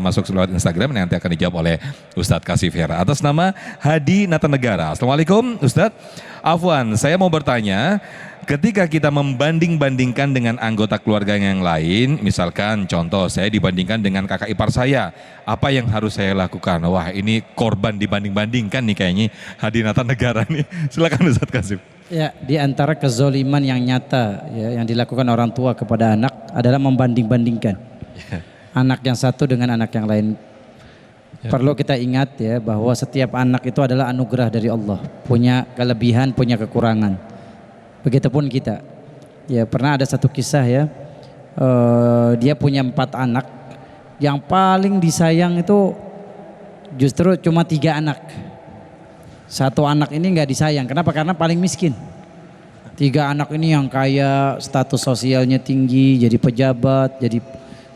masuk lewat Instagram yang nanti akan dijawab oleh Ustadz Kasif Her. Atas nama Hadi Natanegara. Assalamualaikum Ustadz, afwan, saya mau bertanya, ketika kita membanding-bandingkan dengan anggota keluarga yang lain, misalkan contoh saya dibandingkan dengan kakak ipar saya, apa yang harus saya lakukan? Wah, ini korban dibanding-bandingkan nih kayaknya Hadi Natanegara nih. Silakan Ustadz Kasif. Ya, di antara kezoliman yang nyata ya, yang dilakukan orang tua kepada anak adalah membanding-bandingkan anak yang satu dengan anak yang lain. Perlu kita ingat ya bahwa setiap anak itu adalah anugerah dari Allah, punya kelebihan, punya kekurangan. Begitupun kita. Ya, pernah ada satu kisah ya, dia punya 4 anak, yang paling disayang itu justru cuma 3 anak. Satu anak ini nggak disayang. Kenapa? Karena paling miskin. 3 anak ini yang kaya, status sosialnya tinggi, jadi pejabat, jadi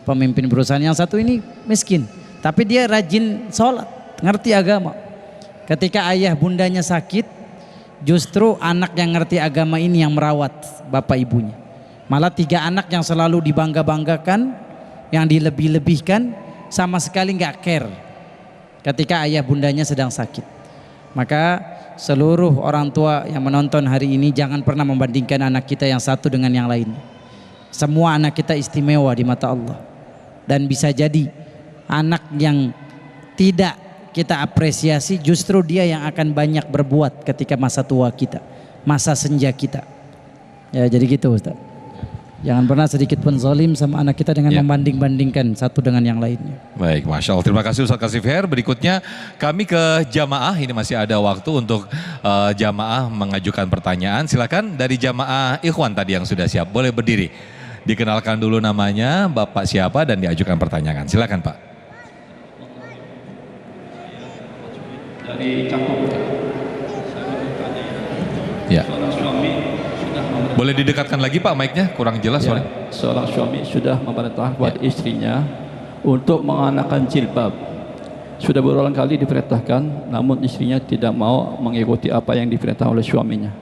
pemimpin perusahaan. Yang satu ini miskin, tapi dia rajin sholat, ngerti agama. Ketika ayah bundanya sakit, justru anak yang ngerti agama ini yang merawat bapak ibunya. Malah 3 anak yang selalu dibangga-banggakan, yang dilebih-lebihkan, sama sekali nggak care ketika ayah bundanya sedang sakit. Maka seluruh orang tua yang menonton hari ini jangan pernah membandingkan anak kita yang satu dengan yang lain. Semua anak kita istimewa di mata Allah. Dan bisa jadi anak yang tidak kita apresiasi justru dia yang akan banyak berbuat ketika masa tua kita, masa senja kita. Ya jadi gitu Ustaz. Jangan pernah sedikit pun zalim sama anak kita dengan membanding-bandingkan satu dengan yang lainnya. Baik, Masya Allah. Terima kasih Ustaz Kasif Her. Berikutnya kami ke jamaah. Ini masih ada waktu untuk jamaah mengajukan pertanyaan. Silakan dari jamaah Ikhwan tadi yang sudah siap. Boleh berdiri. Dikenalkan dulu namanya, Bapak siapa dan diajukan pertanyaan. Silakan Pak. Dari Cakung. Ya. Seorang suami Boleh didekatkan lagi Pak mic-nya, kurang jelas soalnya. Seorang suami sudah memerintahkan buat istrinya untuk mengenakan jilbab. Sudah berulang kali diperintahkan, namun istrinya tidak mau mengikuti apa yang diperintahkan oleh suaminya.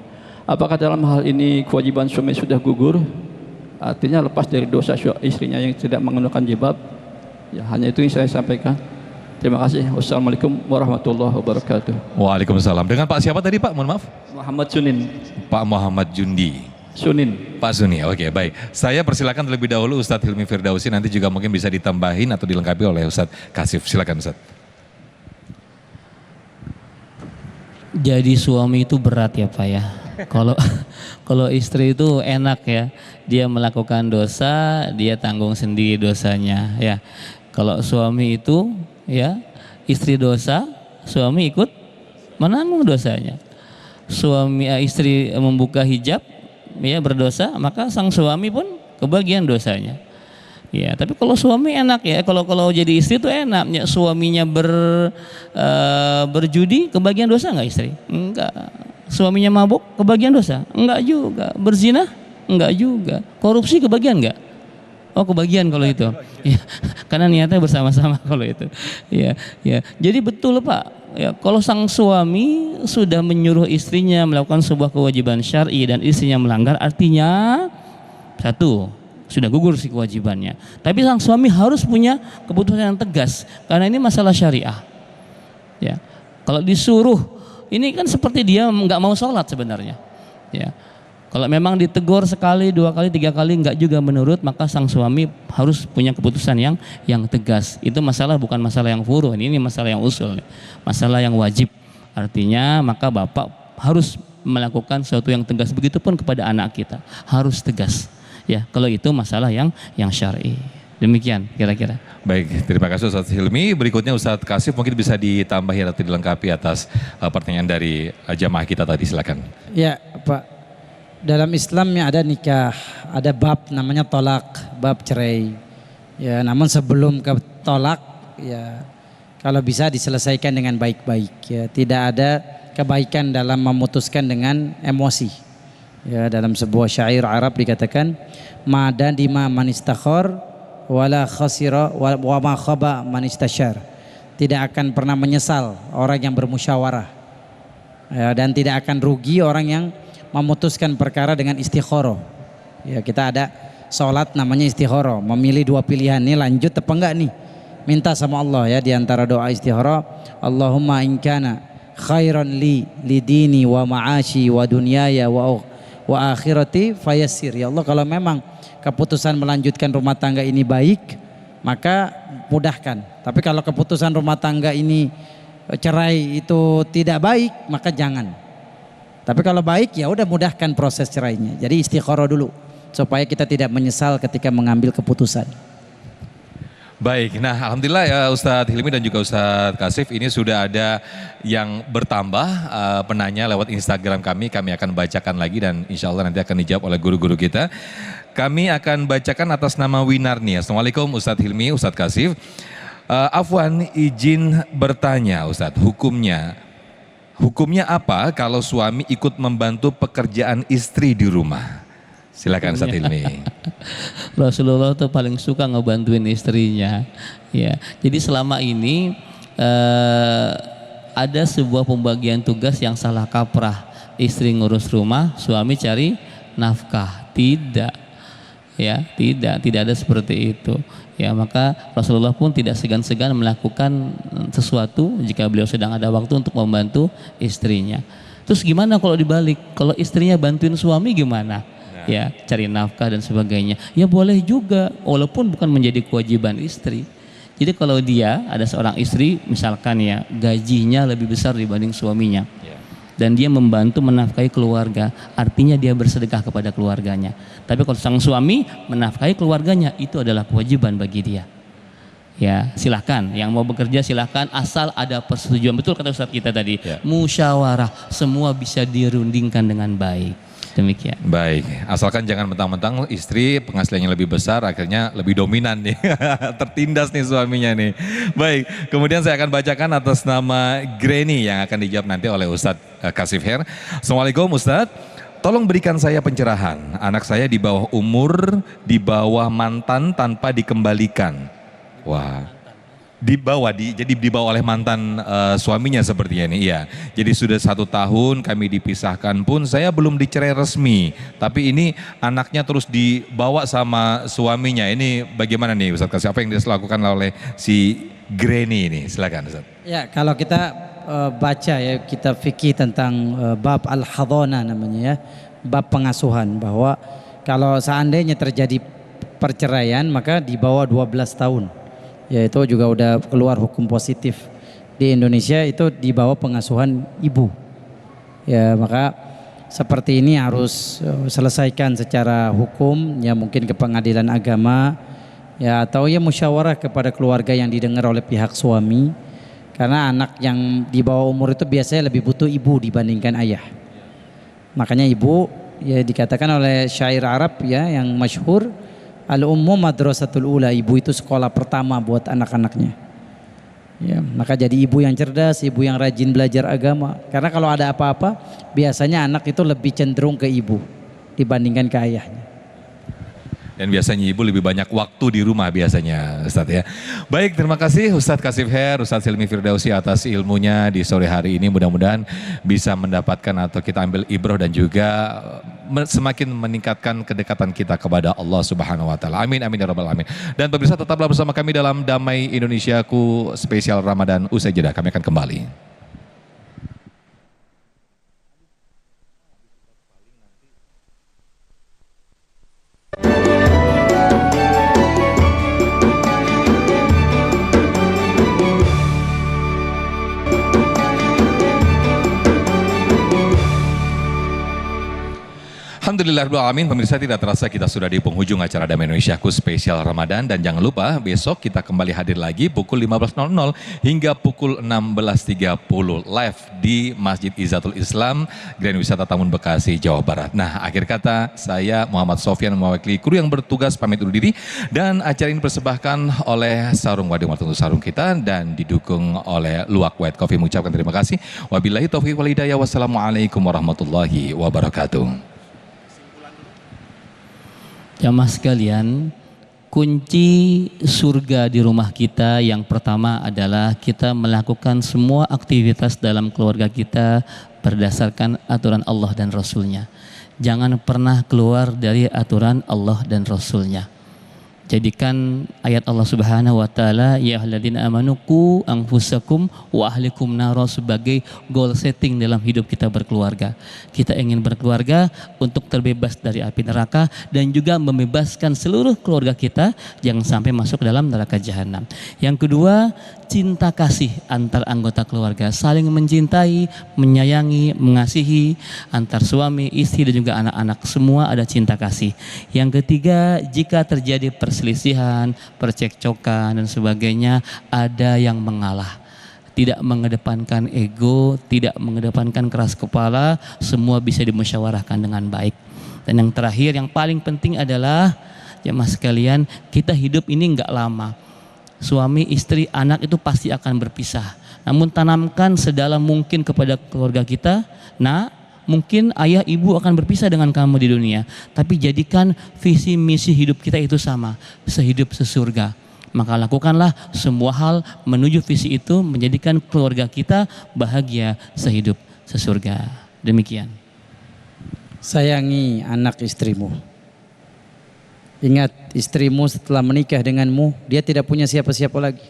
Apakah dalam hal ini kewajiban suami sudah gugur? Artinya lepas dari dosa istrinya yang tidak mengenakan jilbab? Ya, hanya itu yang saya sampaikan. Terima kasih. Wassalamualaikum warahmatullahi wabarakatuh. Waalaikumsalam. Dengan Pak siapa tadi Pak? Mohon maaf. Muhammad Sunin. Pak Muhammad Jundi. Sunin. Pak Suni, oke baik. Saya persilakan terlebih dahulu Ustadz Hilmi Firdausi, nanti juga mungkin bisa ditambahin atau dilengkapi oleh Ustadz Kasif. Silakan Ustadz. Jadi suami itu berat ya Pak ya. Kalau istri itu enak ya, dia melakukan dosa, dia tanggung sendiri dosanya ya. Kalau suami itu ya, istri dosa, suami ikut menanggung dosanya. Istri membuka hijab, ya berdosa, maka sang suami pun kebagian dosanya. Ya, tapi kalau suami enak ya, kalau jadi istri itu enak, ya, suaminya berjudi, kebagian dosa enggak istri? Enggak. Suaminya mabuk, kebagian dosa? Enggak juga. Berzina? Enggak juga. Korupsi kebagian enggak? Oh, kebagian kalau itu. Ya, karena niatnya bersama-sama kalau itu. Ya, ya. Jadi betul Pak. Ya, kalau sang suami sudah menyuruh istrinya melakukan sebuah kewajiban syar'i dan istrinya melanggar, artinya satu, sudah gugur si kewajibannya. Tapi sang suami harus punya keputusan yang tegas karena ini masalah syariah. Ya. Kalau disuruh, ini kan seperti dia nggak mau sholat sebenarnya. Ya. Kalau memang ditegur sekali, 2 kali, 3 kali nggak juga menurut, maka sang suami harus punya keputusan yang tegas. Itu masalah bukan masalah yang furuh, ini masalah yang usul, masalah yang wajib. Artinya maka bapak harus melakukan sesuatu yang tegas. Begitupun kepada anak kita harus tegas. Ya, kalau itu masalah yang syar'i. Demikian kira-kira. Baik, terima kasih Ustadz Hilmi. Berikutnya Ustadz Kasif mungkin bisa ditambahi atau dilengkapi atas pertanyaan dari jamaah kita tadi. Silakan. Ya Pak. Dalam Islamnya ada nikah, ada bab namanya tolak, bab cerai. Ya, namun sebelum ke tolak, ya kalau bisa diselesaikan dengan baik-baik. Ya, tidak ada kebaikan dalam memutuskan dengan emosi. Ya, dalam sebuah syair Arab dikatakan, "Madadima man istakhar wala khasira wa ma khaba man istashar." Tidak akan pernah menyesal orang yang bermusyawarah. Ya, dan tidak akan rugi orang yang memutuskan perkara dengan istikharah. Ya, kita ada sholat namanya istikharah, memilih 2 pilihan, nih lanjut apa enggak nih, minta sama Allah ya, diantara doa istikharah, Allahumma in kana khairan li dini wa ma'ashi wa dunyaya wa akhirati fayassir. Ya Allah, kalau memang keputusan melanjutkan rumah tangga ini baik, maka mudahkan. Tapi kalau keputusan rumah tangga ini cerai itu tidak baik, maka jangan. Tapi kalau baik ya udah mudahkan proses cerainya. Jadi istikharah dulu supaya kita tidak menyesal ketika mengambil keputusan. Baik, nah alhamdulillah ya Ustadz Hilmi dan juga Ustadz Kasif, ini sudah ada yang bertambah penanya lewat Instagram kami akan bacakan lagi dan insya Allah nanti akan dijawab oleh guru-guru kita. Kami akan bacakan atas nama Winarni. Assalamualaikum Ustadz Hilmi, Ustadz Kasif. Afwan, izin bertanya Ustadz, hukumnya Hukumnya apa kalau suami ikut membantu pekerjaan istri di rumah? Silakan Ustaz Hilmi. Rasulullah tuh paling suka ngebantuin istrinya. Ya, jadi selama ini ada sebuah pembagian tugas yang salah kaprah. Istri ngurus rumah, suami cari nafkah. Tidak, ya, tidak ada seperti itu. Ya, maka Rasulullah pun tidak segan-segan melakukan sesuatu jika beliau sedang ada waktu untuk membantu istrinya. Terus gimana kalau dibalik? Kalau istrinya bantuin suami gimana? Ya, cari nafkah dan sebagainya. Ya boleh juga, walaupun bukan menjadi kewajiban istri. Jadi kalau dia ada seorang istri, misalkan ya gajinya lebih besar dibanding suaminya, dan dia membantu menafkahi keluarga, artinya dia bersedekah kepada keluarganya. Tapi kalau sang suami menafkahi keluarganya, itu adalah kewajiban bagi dia. Ya, silakan yang mau bekerja silakan, asal ada persetujuan. Betul kata Ustadz kita tadi, musyawarah, semua bisa dirundingkan dengan baik. Demikian. Baik, asalkan jangan mentang-mentang istri penghasilannya lebih besar, akhirnya lebih dominan nih, tertindas nih suaminya nih. Baik, kemudian saya akan bacakan atas nama Granny yang akan dijawab nanti oleh Ustadz Kasif Her. Assalamualaikum Ustadz, tolong berikan saya pencerahan. Anak saya di bawah umur, di bawah mantan tanpa dikembalikan. Wah. Jadi dibawa oleh mantan suaminya sepertinya ini, iya. Jadi sudah 1 tahun kami dipisahkan pun saya belum dicerai resmi, tapi ini anaknya terus dibawa sama suaminya. Ini bagaimana nih Ustaz Kasih, apa yang dilakukan oleh si Granny ini? Silakan Ustaz. Ya, kalau kita baca ya, kita fikih tentang bab al-hadana namanya ya, bab pengasuhan, bahwa kalau seandainya terjadi perceraian maka di bawah 12 tahun. Ya, itu juga udah keluar hukum positif di Indonesia, itu di bawah pengasuhan ibu. Ya, maka seperti ini harus selesaikan secara hukum, ya mungkin ke pengadilan agama, ya atau ya musyawarah kepada keluarga yang didengar oleh pihak suami. Karena anak yang di bawah umur itu biasanya lebih butuh ibu dibandingkan ayah. Makanya ibu, ya dikatakan oleh syair Arab ya yang masyhur, al-ummu madrasatul ula, ibu itu sekolah pertama buat anak-anaknya. Ya, maka jadi ibu yang cerdas, ibu yang rajin belajar agama. Karena kalau ada apa-apa, biasanya anak itu lebih cenderung ke ibu dibandingkan ke ayahnya. Dan biasanya ibu lebih banyak waktu di rumah biasanya Ustadz ya. Baik, terima kasih Ustadz Kasif Her, Ustadz Hilmi Firdausi atas ilmunya di sore hari ini. Mudah-mudahan bisa mendapatkan atau kita ambil ibroh dan juga semakin meningkatkan kedekatan kita kepada Allah Subhanahu wa taala. Amin amin ya rabbal alamin. Dan pemirsa tetaplah bersama kami dalam Damai Indonesiaku spesial Ramadan. Usai jeda kami akan kembali. Alhamdulillahirrahmanirrahim, pemirsa tidak terasa kita sudah di penghujung acara Damai Indonesiaku spesial Ramadan. Dan jangan lupa besok kita kembali hadir lagi pukul 15.00 hingga pukul 16.30 live di Masjid Izzatul Islam, Grand Wisata Tamun Bekasi, Jawa Barat. Nah, akhir kata saya Muhammad Sofyan mewakili kru yang bertugas pamit undur diri. Dan acara ini dipersembahkan oleh Sarung Wadimor Tentu Sarung kita dan didukung oleh Luwak White Coffee. Mengucapkan terima kasih. Wabillahi taufiq wal hidayah. Wassalamualaikum warahmatullahi wabarakatuh. Jamaah sekalian, kunci surga di rumah kita yang pertama adalah kita melakukan semua aktivitas dalam keluarga kita berdasarkan aturan Allah dan Rasulnya. Jangan pernah keluar dari aturan Allah dan Rasulnya. Jadikan ayat Allah Subhanahu wa taala, ya ayyuhalladzina amanu qu anfusakum wa ahlikum naro sebagai goal setting dalam hidup kita berkeluarga. Kita ingin berkeluarga untuk terbebas dari api neraka dan juga membebaskan seluruh keluarga kita jangan sampai masuk ke dalam neraka jahanam. Yang kedua, cinta kasih antar anggota keluarga, saling mencintai, menyayangi, mengasihi antar suami, istri dan juga anak-anak, semua ada cinta kasih. Yang ketiga, jika terjadi perselisihan, percekcokan dan sebagainya, ada yang mengalah. Tidak mengedepankan ego, tidak mengedepankan keras kepala, semua bisa dimusyawarahkan dengan baik. Dan yang terakhir, yang paling penting adalah jemaah sekalian, kita hidup ini enggak lama. Suami, istri, anak itu pasti akan berpisah. Namun tanamkan sedalam mungkin kepada keluarga kita. Nah, mungkin ayah ibu akan berpisah dengan kamu di dunia, tapi jadikan visi misi hidup kita itu sama, sehidup sesurga. Maka lakukanlah semua hal menuju visi itu, menjadikan keluarga kita bahagia sehidup sesurga. Demikian. Sayangi anak istrimu. Ingat, istrimu setelah menikah denganmu, dia tidak punya siapa-siapa lagi.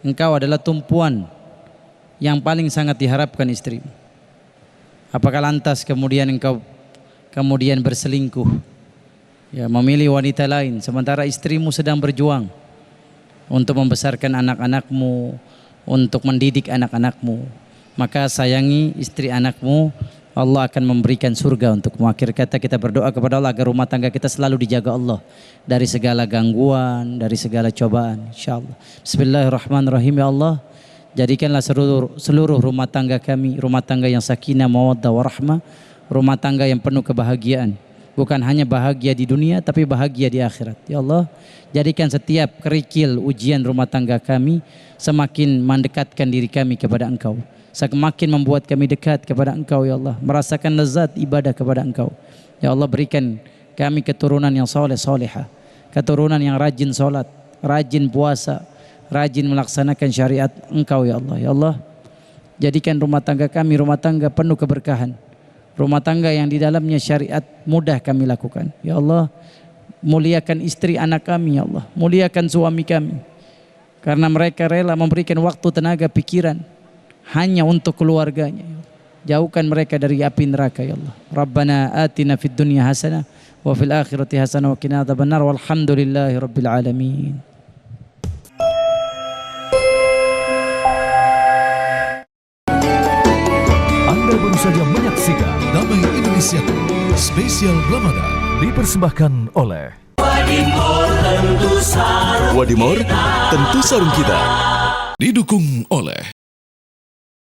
Engkau adalah tumpuan yang paling sangat diharapkan istrimu. Apakah lantas kemudian engkau kemudian berselingkuh, ya, memilih wanita lain, sementara istrimu sedang berjuang untuk membesarkan anak-anakmu, untuk mendidik anak-anakmu? Maka sayangi istri anakmu, Allah akan memberikan surga untukmu. Akhir kata kita berdoa kepada Allah agar rumah tangga kita selalu dijaga Allah dari segala gangguan, dari segala cobaan, insyaallah. Bismillahirrahmanirrahim. Ya Allah, jadikanlah seluruh rumah tangga kami rumah tangga yang sakinah, mawaddah, warahmah, rumah tangga yang penuh kebahagiaan. Bukan hanya bahagia di dunia, tapi bahagia di akhirat. Ya Allah, jadikan setiap kerikil ujian rumah tangga kami semakin mendekatkan diri kami kepada Engkau, semakin membuat kami dekat kepada Engkau. Ya Allah, merasakan lezat ibadah kepada Engkau. Ya Allah, berikan kami keturunan yang soleh solehah, keturunan yang rajin solat, rajin puasa, rajin melaksanakan syariat Engkau. Ya Allah, ya Allah, jadikan rumah tangga kami rumah tangga penuh keberkahan, rumah tangga yang di dalamnya syariat mudah kami lakukan. Ya Allah, muliakan istri anak kami. Ya Allah, muliakan suami kami, karena mereka rela memberikan waktu, tenaga, pikiran hanya untuk keluarganya. Jauhkan mereka dari api neraka. Ya Allah, Rabbana atina fid dunya hasanah wa fil akhirati hasanah wa qina adzabannar, walhamdulillahi rabbil alamin. Anda baru saja menyaksikan Damai Indonesiaku Spesial Ramadan. dipersembahkan oleh Wadimor, tentu sarung kita. Didukung oleh